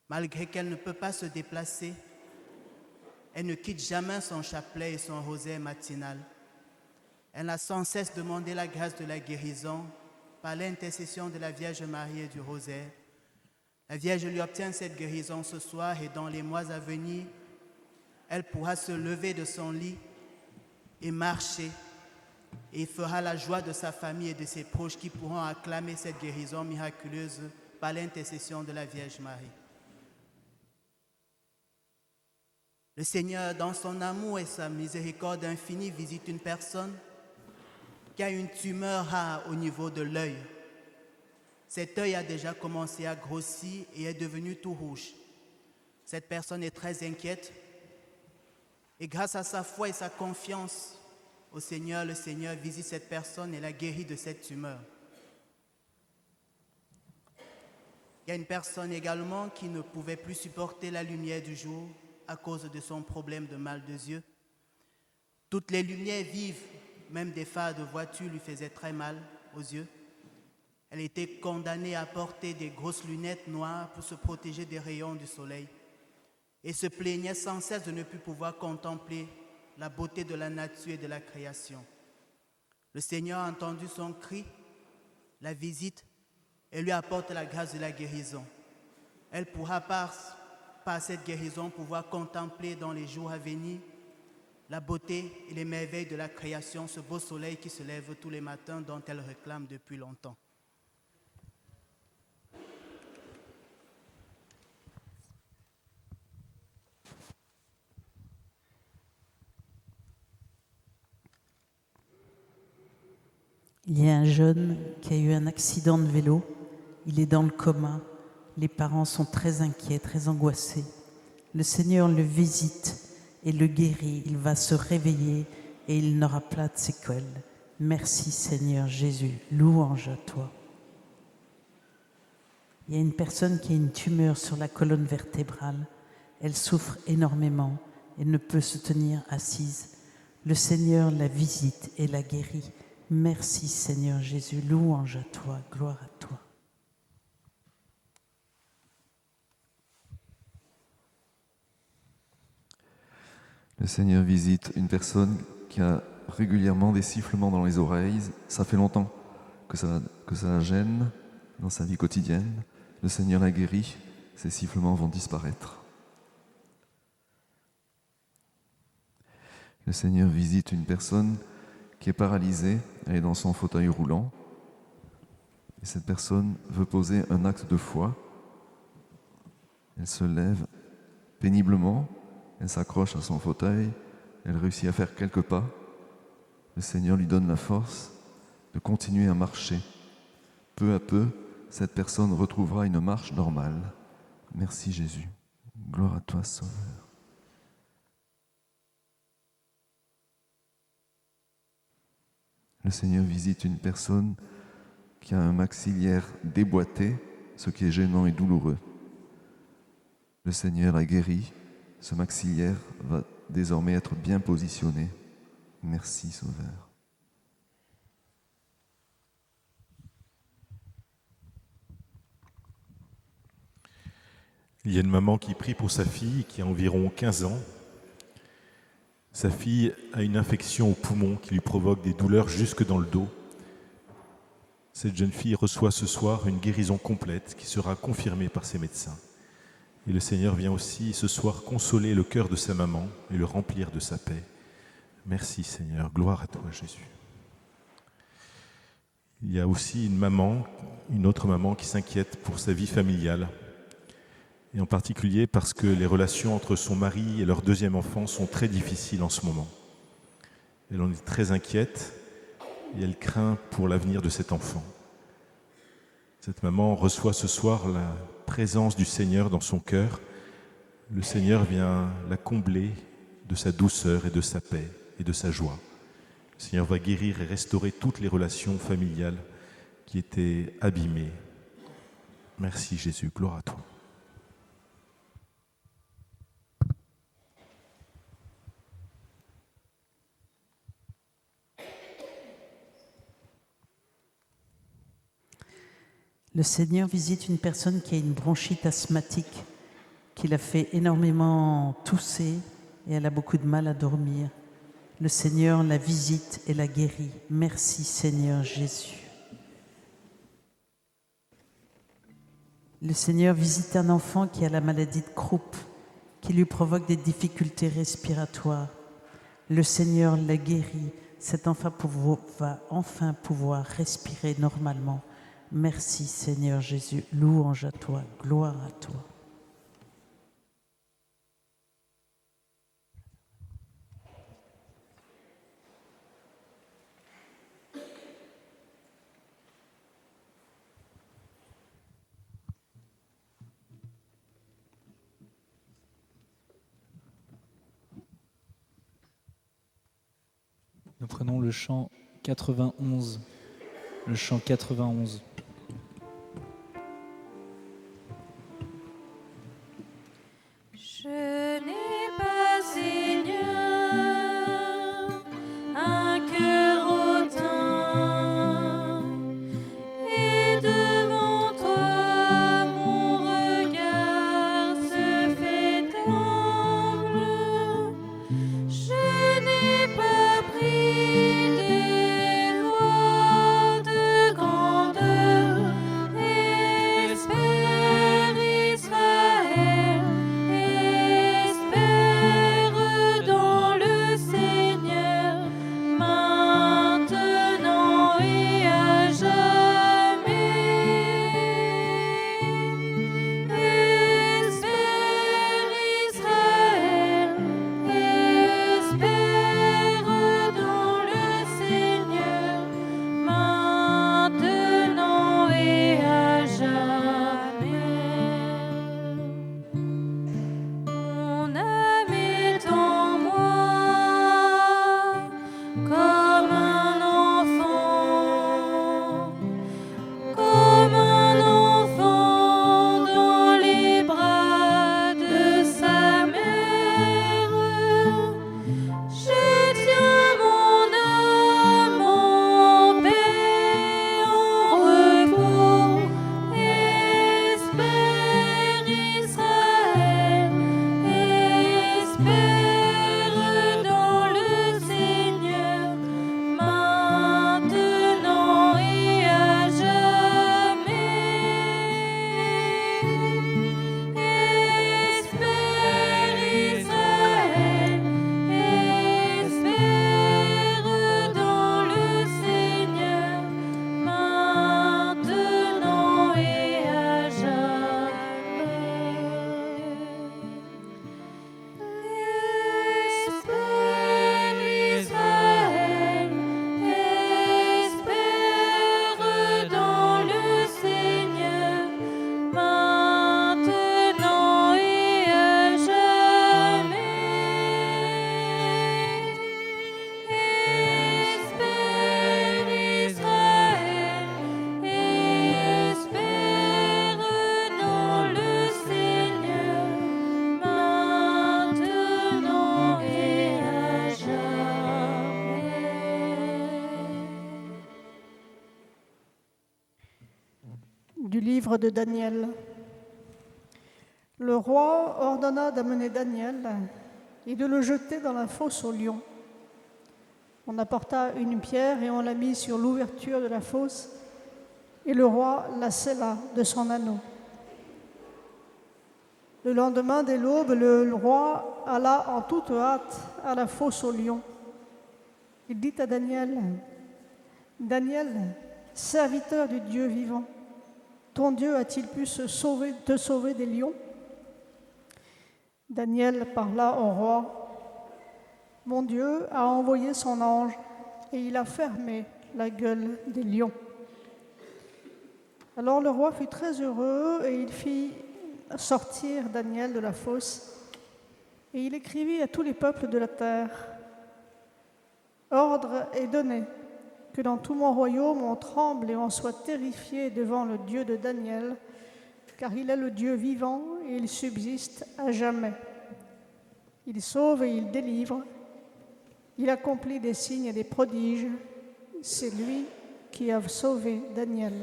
Malgré qu'elle ne peut pas se déplacer, elle ne quitte jamais son chapelet et son rosaire matinal. Elle a sans cesse demandé la grâce de la guérison par l'intercession de la Vierge Marie et du rosaire. La Vierge lui obtient cette guérison ce soir et dans les mois à venir, elle pourra se lever de son lit et marcher et fera la joie de sa famille et de ses proches qui pourront acclamer cette guérison miraculeuse par l'intercession de la Vierge Marie. Le Seigneur, dans son amour et sa miséricorde infinie, visite une personne qui a une tumeur rare au niveau de l'œil. Cet œil a déjà commencé à grossir et est devenu tout rouge. Cette personne est très inquiète et grâce à sa foi et sa confiance au Seigneur, le Seigneur visite cette personne et la guérit de cette tumeur. Il y a une personne également qui ne pouvait plus supporter la lumière du jour à cause de son problème de mal de yeux. Toutes les lumières vives, même des phares de voiture, lui faisaient très mal aux yeux. Elle était condamnée à porter des grosses lunettes noires pour se protéger des rayons du soleil et se plaignait sans cesse de ne plus pouvoir contempler la beauté de la nature et de la création. Le Seigneur a entendu son cri, la visite et lui apporte la grâce de la guérison. Elle pourra par cette guérison pouvoir contempler dans les jours à venir la beauté et les merveilles de la création, ce beau soleil qui se lève tous les matins dont elle réclame depuis longtemps. Il y a un jeune qui a eu un accident de vélo. Il est dans le coma. Les parents sont très inquiets, très angoissés. Le Seigneur le visite et le guérit. Il va se réveiller et il n'aura pas de séquelles. Merci Seigneur Jésus. Louange à toi. Il y a une personne qui a une tumeur sur la colonne vertébrale. Elle souffre énormément. Elle ne peut se tenir assise. Le Seigneur la visite et la guérit. Merci Seigneur Jésus, louange à toi, gloire à toi. Le Seigneur visite une personne qui a régulièrement des sifflements dans les oreilles. Ça fait longtemps que ça la gêne dans sa vie quotidienne. Le Seigneur la guérit, ces sifflements vont disparaître. Le Seigneur visite une personne qui est paralysée, elle est dans son fauteuil roulant. Et cette personne veut poser un acte de foi. Elle se lève péniblement, elle s'accroche à son fauteuil, elle réussit à faire quelques pas. Le Seigneur lui donne la force de continuer à marcher. Peu à peu, cette personne retrouvera une marche normale. Merci Jésus. Gloire à toi, Sauveur. Le Seigneur visite une personne qui a un maxillaire déboîté, ce qui est gênant et douloureux. Le Seigneur a guéri. Ce maxillaire va désormais être bien positionné. Merci, Sauveur. Il y a une maman qui prie pour sa fille qui a environ 15 ans. Sa fille a une infection au poumon qui lui provoque des douleurs jusque dans le dos. Cette jeune fille reçoit ce soir une guérison complète qui sera confirmée par ses médecins. Et le Seigneur vient aussi ce soir consoler le cœur de sa maman et le remplir de sa paix. Merci Seigneur, gloire à toi Jésus. Il y a aussi une autre maman qui s'inquiète pour sa vie familiale. Et en particulier parce que les relations entre son mari et leur deuxième enfant sont très difficiles en ce moment. Elle en est très inquiète et elle craint pour l'avenir de cet enfant. Cette maman reçoit ce soir la présence du Seigneur dans son cœur. Le Seigneur vient la combler de sa douceur et de sa paix et de sa joie. Le Seigneur va guérir et restaurer toutes les relations familiales qui étaient abîmées. Merci Jésus, gloire à toi. Le Seigneur visite une personne qui a une bronchite asthmatique, qui l'a fait énormément tousser et elle a beaucoup de mal à dormir. Le Seigneur la visite et la guérit. Merci Seigneur Jésus. Le Seigneur visite un enfant qui a la maladie de Croup, qui lui provoque des difficultés respiratoires. Le Seigneur la guérit. Cet enfant va enfin pouvoir respirer normalement. Merci Seigneur Jésus, louange à toi, gloire à toi. Nous prenons le chant 91. Le chant 91. Je n'ai pas, Seigneur, un cœur hautain, et devant toi mon regard se fait humble. Je n'ai pas pris des voies de grandeur, espère Israël. Espère dans le Seigneur, maintenant et à jamais. Espère Israël, espère dans le Seigneur, maintenant et à jamais. Mon âme est en moi comme un enfant dans les bras de sa mère. Je tiens mon âme en paix, en repos. Espère Israël, espère dans le Seigneur, maintenant et à jamais. Espère Israël, espère dans le Seigneur, maintenant et à jamais. Espère Israël, espère dans le Seigneur, maintenant et à jamais. Espère Israël, espère dans le Seigneur, maintenant et à jamais. Du livre de Daniel. Le roi ordonna d'amener Daniel et de le jeter dans la fosse aux lions. On apporta une pierre et on la mit sur l'ouverture de la fosse, et le roi la scella de son anneau. Le lendemain dès l'aube, le roi alla en toute hâte à la fosse aux lions. Il dit à Daniel, « Daniel, serviteur du Dieu vivant, ton Dieu a-t-il pu te sauver des lions ?» Daniel parla au roi, « Mon Dieu a envoyé son ange et il a fermé la gueule des lions. » Alors le roi fut très heureux et il fit sortir Daniel de la fosse et il écrivit à tous les peuples de la terre, « Ordre est donné que dans tout mon royaume on tremble et on soit terrifié devant le Dieu de Daniel, car il est le Dieu vivant et il subsiste à jamais. Il sauve et il délivre. Il accomplit des signes et des prodiges. C'est lui qui a sauvé Daniel. »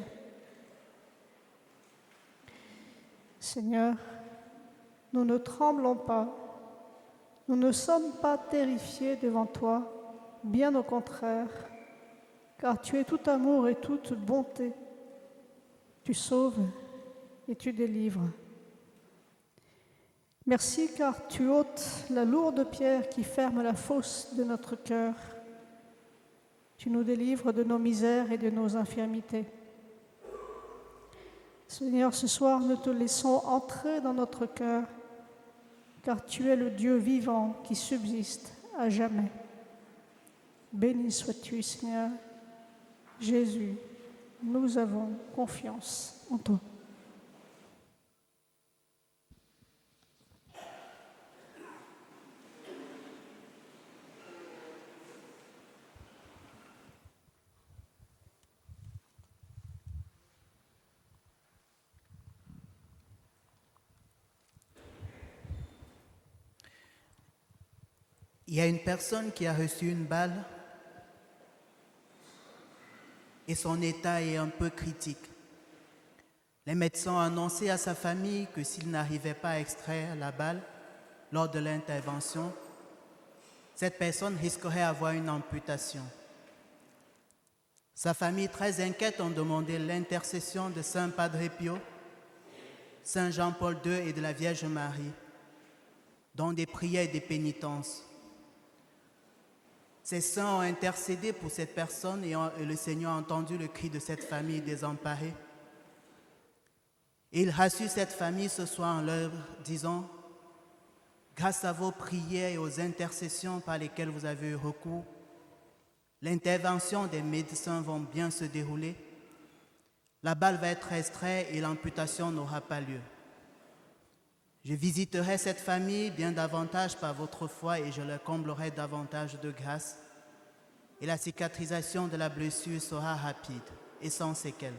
Seigneur, nous ne tremblons pas, nous ne sommes pas terrifiés devant toi, bien au contraire, car tu es tout amour et toute bonté. Tu sauves et tu délivres. Merci car tu ôtes la lourde pierre qui ferme la fosse de notre cœur. Tu nous délivres de nos misères et de nos infirmités. Seigneur, ce soir, nous te laissons entrer dans notre cœur, car tu es le Dieu vivant qui subsiste à jamais. Béni sois-tu, Seigneur. Jésus, nous avons confiance en toi. Il y a une personne qui a reçu une balle et son état est un peu critique. Les médecins ont annoncé à sa famille que s'il n'arrivait pas à extraire la balle lors de l'intervention, cette personne risquerait d'avoir une amputation. Sa famille, très inquiète, ont demandé l'intercession de Saint Padre Pio, Saint Jean-Paul II et de la Vierge Marie, dans des prières et des pénitences. Ces saints ont intercédé pour cette personne et le Seigneur a entendu le cri de cette famille désemparée. Et il rassure cette famille ce soir en leur disant, grâce à vos prières et aux intercessions par lesquelles vous avez eu recours, l'intervention des médecins va bien se dérouler, la balle va être extraite et l'amputation n'aura pas lieu. Je visiterai cette famille bien davantage par votre foi et je leur comblerai davantage de grâce. Et la cicatrisation de la blessure sera rapide et sans séquelles.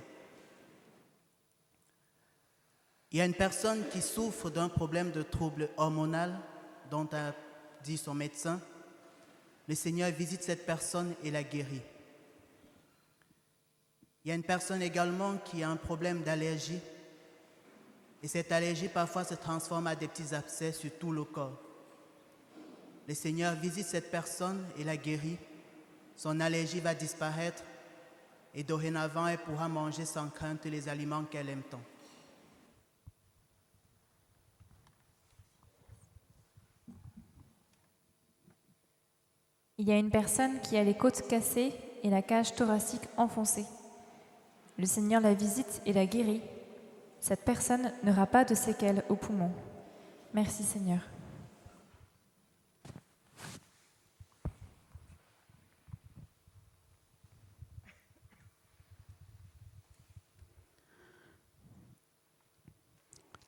Il y a une personne qui souffre d'un problème de trouble hormonal dont a dit son médecin. Le Seigneur visite cette personne et la guérit. Il y a une personne également qui a un problème d'allergie. Et cette allergie parfois se transforme à des petits abcès sur tout le corps. Le Seigneur visite cette personne et la guérit. Son allergie va disparaître et dorénavant elle pourra manger sans crainte les aliments qu'elle aime tant. Il y a une personne qui a les côtes cassées et la cage thoracique enfoncée. Le Seigneur la visite et la guérit. Cette personne n'aura pas de séquelles aux poumons. Merci Seigneur.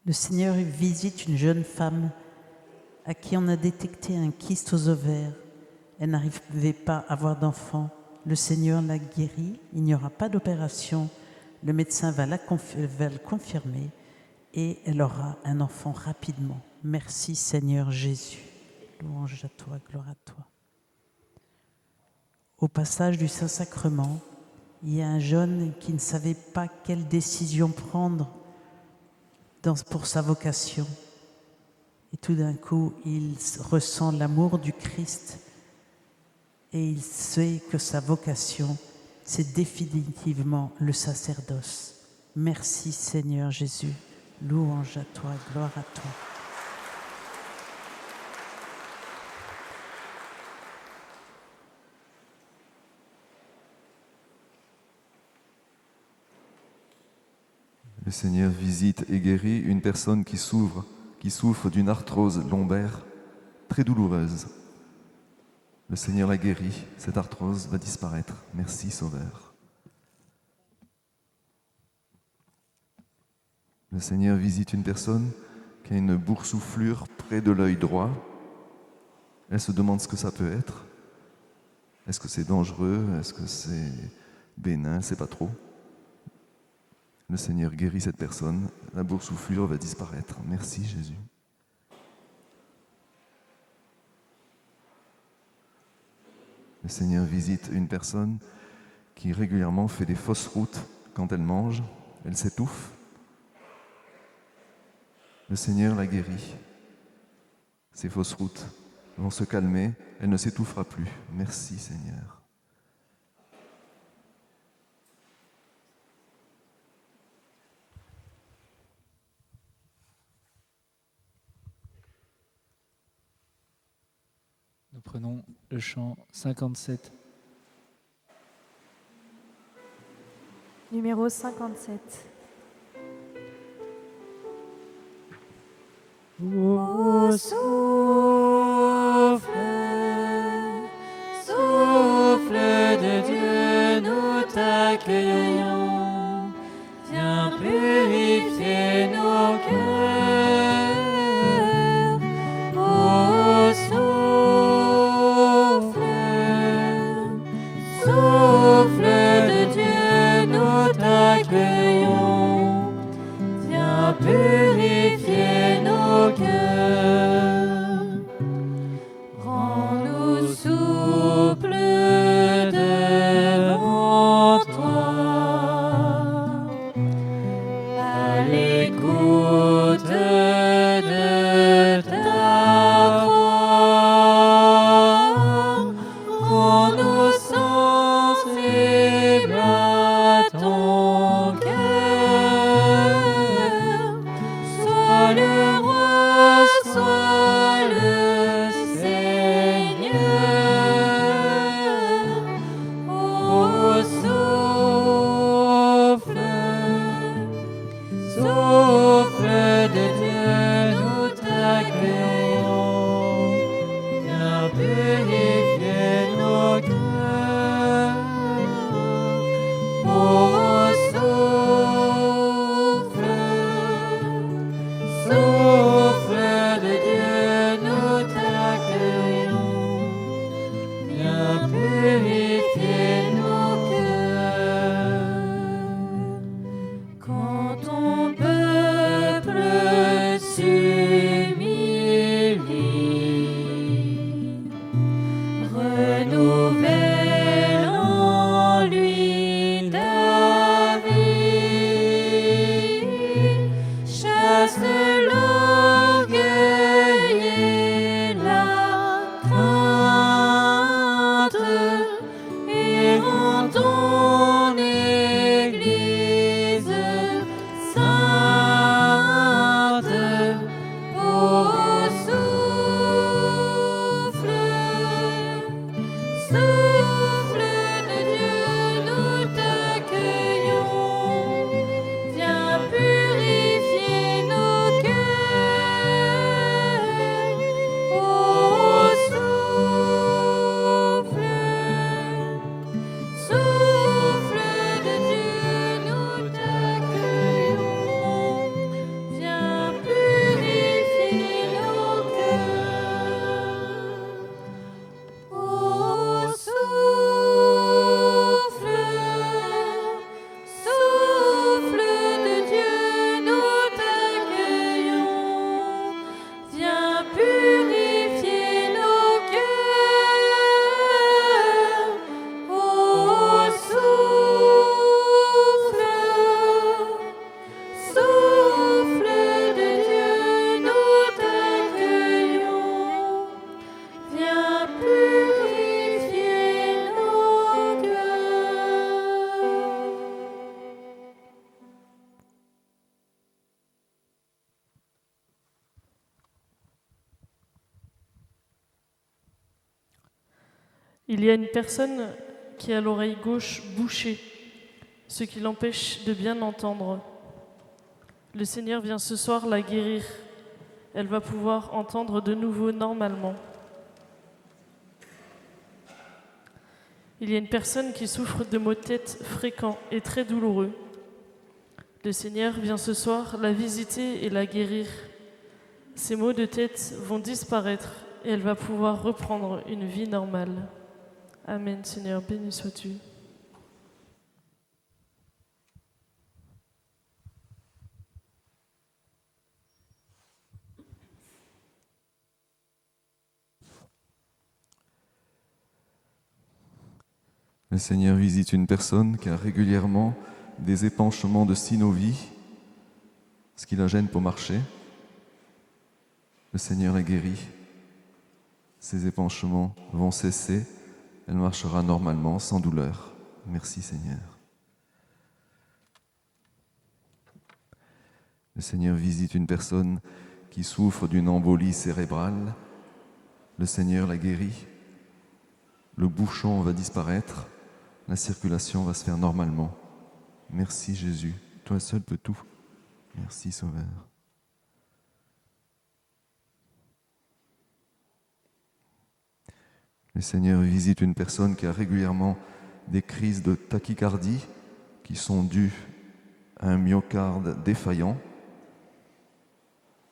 Le Seigneur visite une jeune femme à qui on a détecté un kyste aux ovaires. Elle n'arrivait pas à avoir d'enfant. Le Seigneur la guérit. Il n'y aura pas d'opération. Le médecin va le confirmer et elle aura un enfant rapidement. Merci Seigneur Jésus. Louange à toi, gloire à toi. Au passage du Saint-Sacrement, il y a un jeune qui ne savait pas quelle décision prendre pour sa vocation. Et tout d'un coup, il ressent l'amour du Christ et il sait que sa vocation, c'est définitivement le sacerdoce. Merci Seigneur Jésus, louange à toi, gloire à toi. Le Seigneur visite et guérit une personne qui souffre d'une arthrose lombaire très douloureuse. Le Seigneur la guérit, cette arthrose va disparaître. Merci Sauveur. Le Seigneur visite une personne qui a une boursouflure près de l'œil droit. Elle se demande ce que ça peut être. Est-ce que c'est dangereux? Est-ce que c'est bénin? Elle ne sait pas trop. Le Seigneur guérit cette personne. La boursouflure va disparaître. Merci Jésus. Le Seigneur visite une personne qui régulièrement fait des fausses routes quand elle mange. Elle s'étouffe. Le Seigneur la guérit. Ces fausses routes vont se calmer. Elle ne s'étouffera plus. Merci Seigneur. Nous prenons le chant 57. Numéro 57. Ô souffle, souffle de Dieu, nous t'accueillons. Viens purifier nos cœurs. Ô souffle, souffle de Dieu, nous t'accueillons. Viens purifier nos cœurs. Rends-nous souples devant toi, à l'écoute de ta voix. Rends-nous sensibles à ton cœur. Sois le roi, sois le Seigneur. Ô souffle, souffle de Dieu, nous t'accueillons. Viens purifier nos cœurs. Ô souffle, souffle de Dieu, nous t'accueillons. Viens purifier nos cœurs. Quand ton peuple s'humilie, renouvelle en lui ta vie. Chasse l'orgueil et la crainte et rends ton Église sainte. Ô souffle, souffle de Dieu, nous t'accueillons. Viens purifier nos cœurs. Il y a une personne qui a l'oreille gauche bouchée, ce qui l'empêche de bien entendre. Le Seigneur vient ce soir la guérir. Elle va pouvoir entendre de nouveau normalement. Il y a une personne qui souffre de maux de tête fréquents et très douloureux. Le Seigneur vient ce soir la visiter et la guérir. Ces maux de tête vont disparaître et elle va pouvoir reprendre une vie normale. Amen, Seigneur, béni sois-tu. Le Seigneur visite une personne qui a régulièrement des épanchements de synovie, ce qui la gêne pour marcher. Le Seigneur est guéri. Ces épanchements vont cesser. Elle marchera normalement, sans douleur. Merci Seigneur. Le Seigneur visite une personne qui souffre d'une embolie cérébrale. Le Seigneur la guérit. Le bouchon va disparaître. La circulation va se faire normalement. Merci Jésus. Toi seul peux tout. Merci Sauveur. Le Seigneur visite une personne qui a régulièrement des crises de tachycardie qui sont dues à un myocarde défaillant.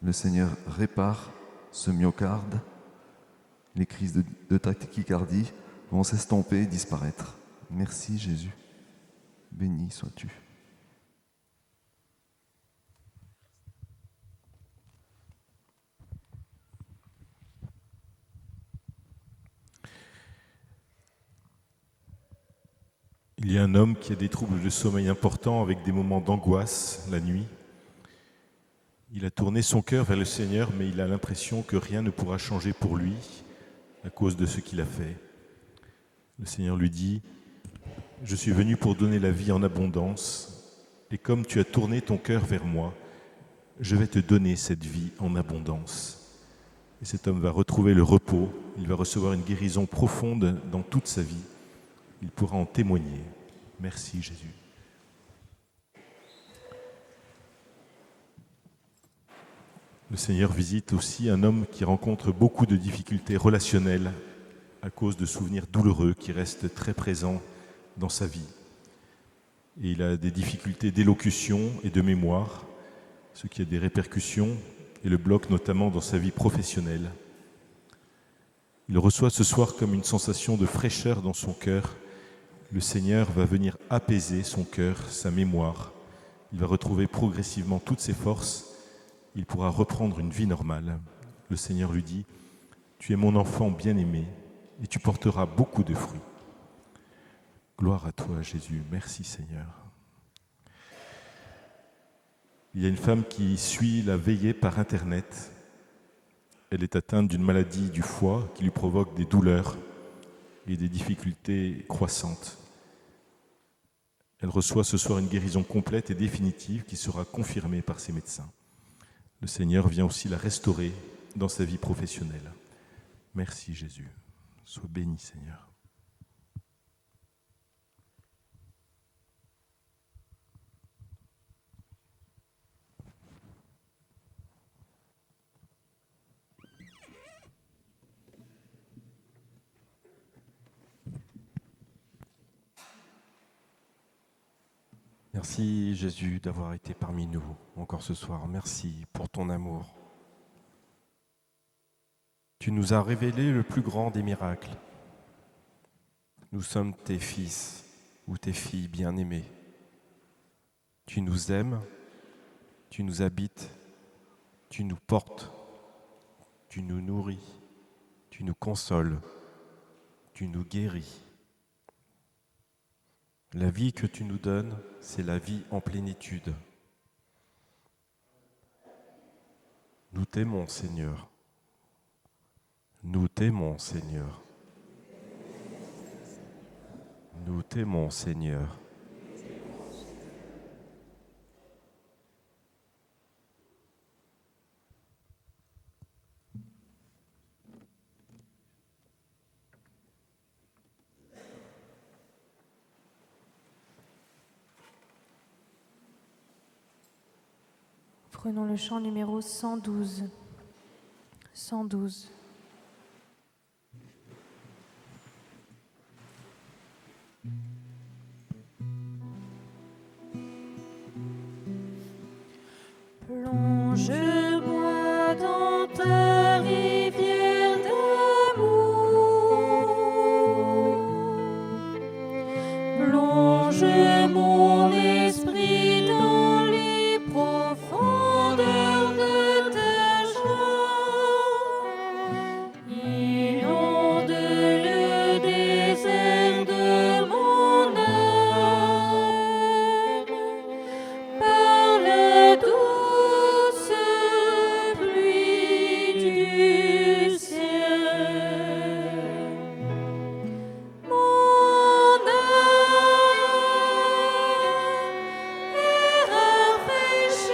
Le Seigneur répare ce myocarde. Les crises de tachycardie vont s'estomper et disparaître. Merci Jésus. Béni sois-tu. Il y a un homme qui a des troubles de sommeil importants avec des moments d'angoisse la nuit. Il a tourné son cœur vers le Seigneur, mais il a l'impression que rien ne pourra changer pour lui à cause de ce qu'il a fait. Le Seigneur lui dit « Je suis venu pour donner la vie en abondance, et comme tu as tourné ton cœur vers moi, je vais te donner cette vie en abondance. » Et cet homme va retrouver le repos, il va recevoir une guérison profonde dans toute sa vie. Il pourra en témoigner. Merci Jésus. Le Seigneur visite aussi un homme qui rencontre beaucoup de difficultés relationnelles à cause de souvenirs douloureux qui restent très présents dans sa vie. Et il a des difficultés d'élocution et de mémoire, ce qui a des répercussions et le bloque notamment dans sa vie professionnelle. Il reçoit ce soir comme une sensation de fraîcheur dans son cœur. Le Seigneur va venir apaiser son cœur, sa mémoire. Il va retrouver progressivement toutes ses forces. Il pourra reprendre une vie normale. Le Seigneur lui dit « Tu es mon enfant bien-aimé et tu porteras beaucoup de fruits. » Gloire à toi, Jésus. Merci, Seigneur. Il y a une femme qui suit la veillée par Internet. Elle est atteinte d'une maladie du foie qui lui provoque des douleurs et des difficultés croissantes. Elle reçoit ce soir une guérison complète et définitive qui sera confirmée par ses médecins. Le Seigneur vient aussi la restaurer dans sa vie professionnelle. Merci Jésus. Sois béni, Seigneur. Merci Jésus d'avoir été parmi nous encore ce soir. Merci pour ton amour. Tu nous as révélé le plus grand des miracles. Nous sommes tes fils ou tes filles bien-aimés. Tu nous aimes, tu nous habites, tu nous portes, tu nous nourris, tu nous consoles, tu nous guéris. La vie que tu nous donnes, c'est la vie en plénitude. Nous t'aimons, Seigneur. Nous t'aimons, Seigneur. Nous t'aimons, Seigneur. Prenons le chant numéro 112. 112. Plonge-moi dans ta rivière d'amour. Plonge mon esprit dans les profondeurs de ta joie. Inonde le désert de mon âme par la douce pluie du ciel. Mon âme est rafraîchie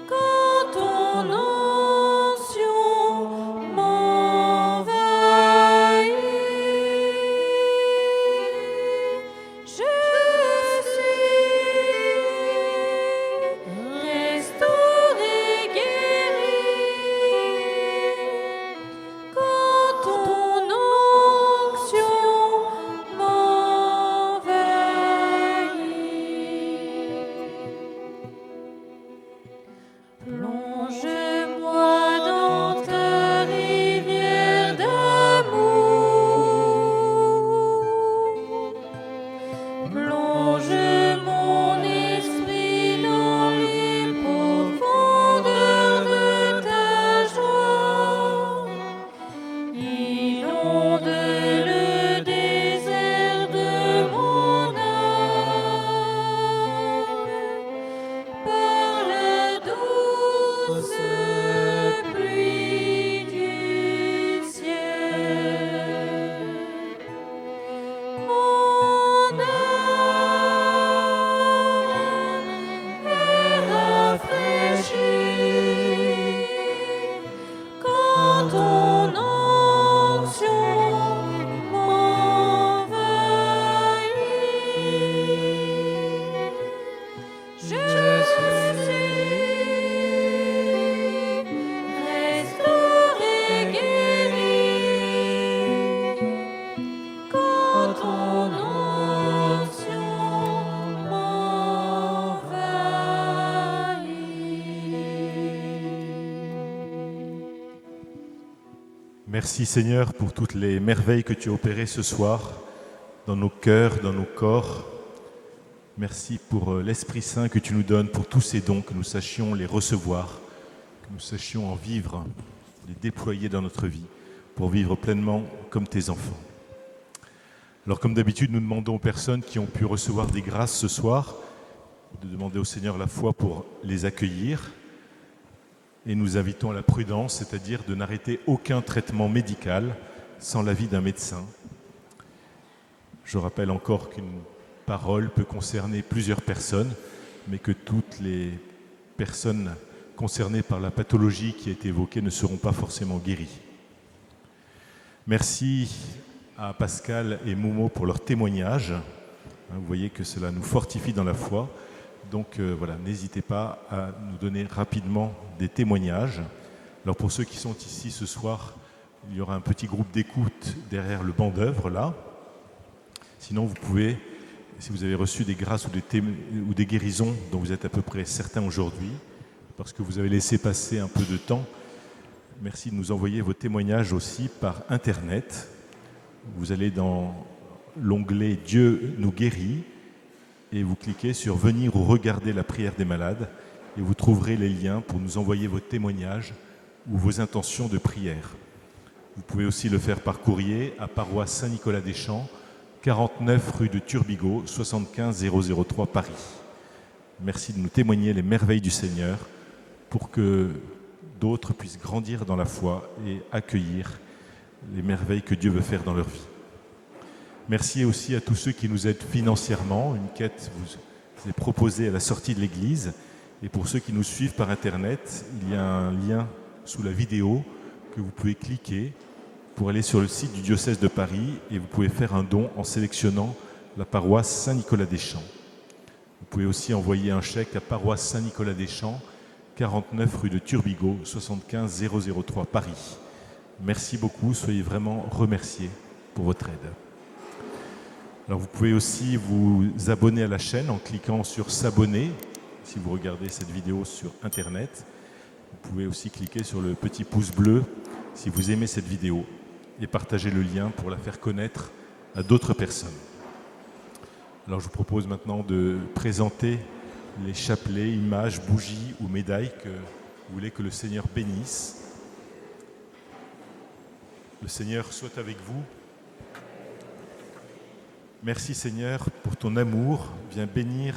quand ton onction m'envahit. Je suis restaurée, guérie quand ton onction m'envahit. Plonge-moi dans ta rivière d'amour. Plonge mon esprit dans les profondeurs de ta joie. Inonde le désert de mon âme par la douce pluie du ciel. Mon âme est rafraîchie quand ton onction m'envahit. Je suis restaurée, guérie quand ton onction m'envahit. Merci Seigneur pour toutes les merveilles que tu as opérées ce soir dans nos cœurs, dans nos corps. Merci pour l'Esprit Saint que tu nous donnes, pour tous ces dons, que nous sachions les recevoir, que nous sachions en vivre, les déployer dans notre vie, pour vivre pleinement comme tes enfants. Alors comme d'habitude, nous demandons aux personnes qui ont pu recevoir des grâces ce soir, de demander au Seigneur la foi pour les accueillir. Et nous invitons à la prudence, c'est-à-dire de n'arrêter aucun traitement médical sans l'avis d'un médecin. Je rappelle encore qu'une parole peut concerner plusieurs personnes, mais que toutes les personnes concernées par la pathologie qui a été évoquée ne seront pas forcément guéries. Merci à Pascal et Momo pour leur témoignage. Vous voyez que cela nous fortifie dans la foi. Donc voilà, n'hésitez pas à nous donner rapidement des témoignages. Alors pour ceux qui sont ici ce soir, il y aura un petit groupe d'écoute derrière le banc d'œuvre là. Sinon vous pouvez, si vous avez reçu des grâces ou des guérisons dont vous êtes à peu près certains aujourd'hui, parce que vous avez laissé passer un peu de temps, merci de nous envoyer vos témoignages aussi par Internet. Vous allez dans l'onglet « Dieu nous guérit » et vous cliquez sur « Venir ou regarder la prière des malades » et vous trouverez les liens pour nous envoyer vos témoignages ou vos intentions de prière. Vous pouvez aussi le faire par courrier à paroisse Saint-Nicolas-des-Champs, 49 rue de Turbigo, 75 003 Paris. Merci de nous témoigner les merveilles du Seigneur pour que d'autres puissent grandir dans la foi et accueillir les merveilles que Dieu veut faire dans leur vie. Merci aussi à tous ceux qui nous aident financièrement. Une quête vous est proposée à la sortie de l'église. Et pour ceux qui nous suivent par Internet, il y a un lien sous la vidéo que vous pouvez cliquer pour aller sur le site du diocèse de Paris et vous pouvez faire un don en sélectionnant la paroisse Saint-Nicolas-des-Champs. Vous pouvez aussi envoyer un chèque à Paroisse Saint-Nicolas-des-Champs, 49 rue de Turbigo, 75 003 Paris. Merci beaucoup, soyez vraiment remerciés pour votre aide. Alors vous pouvez aussi vous abonner à la chaîne en cliquant sur s'abonner. Si vous regardez cette vidéo sur Internet, vous pouvez aussi cliquer sur le petit pouce bleu si vous aimez cette vidéo et partager le lien pour la faire connaître à d'autres personnes. Alors je vous propose maintenant de présenter les chapelets, images, bougies ou médailles que vous voulez que le Seigneur bénisse. Le Seigneur soit avec vous. Merci Seigneur pour ton amour. Viens bénir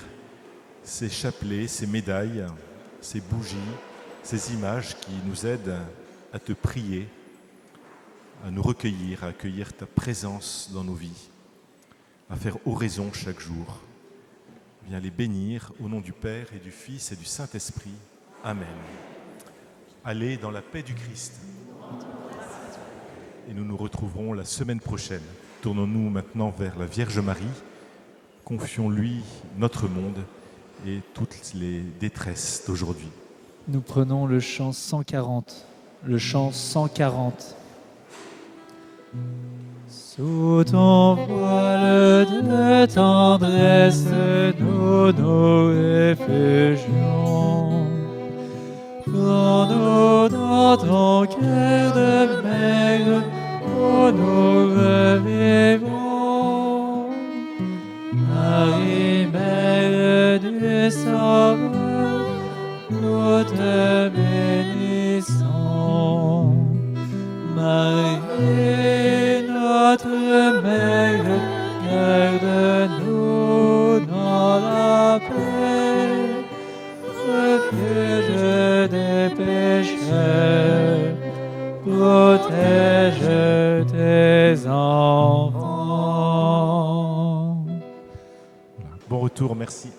ces chapelets, ces médailles, ces bougies, ces images qui nous aident à te prier, à nous recueillir, à accueillir ta présence dans nos vies, à faire oraison chaque jour. Viens les bénir au nom du Père et du Fils et du Saint-Esprit. Amen. Allez dans la paix du Christ. Et nous nous retrouverons la semaine prochaine. Tournons-nous maintenant vers la Vierge Marie. Confions-lui notre monde et toutes les détresses d'aujourd'hui. Nous prenons le chant 140. Le chant 140. Sous ton voile de tendresse, nous réfugions. Prends-nous dans ton cœur de mère, où nous revivons. Marie, Mère du Sauveur, nous te bénissons. Marie, notre Mère, garde-nous dans la paix, refuge des pécheurs, protège tes enfants. Bon retour, merci.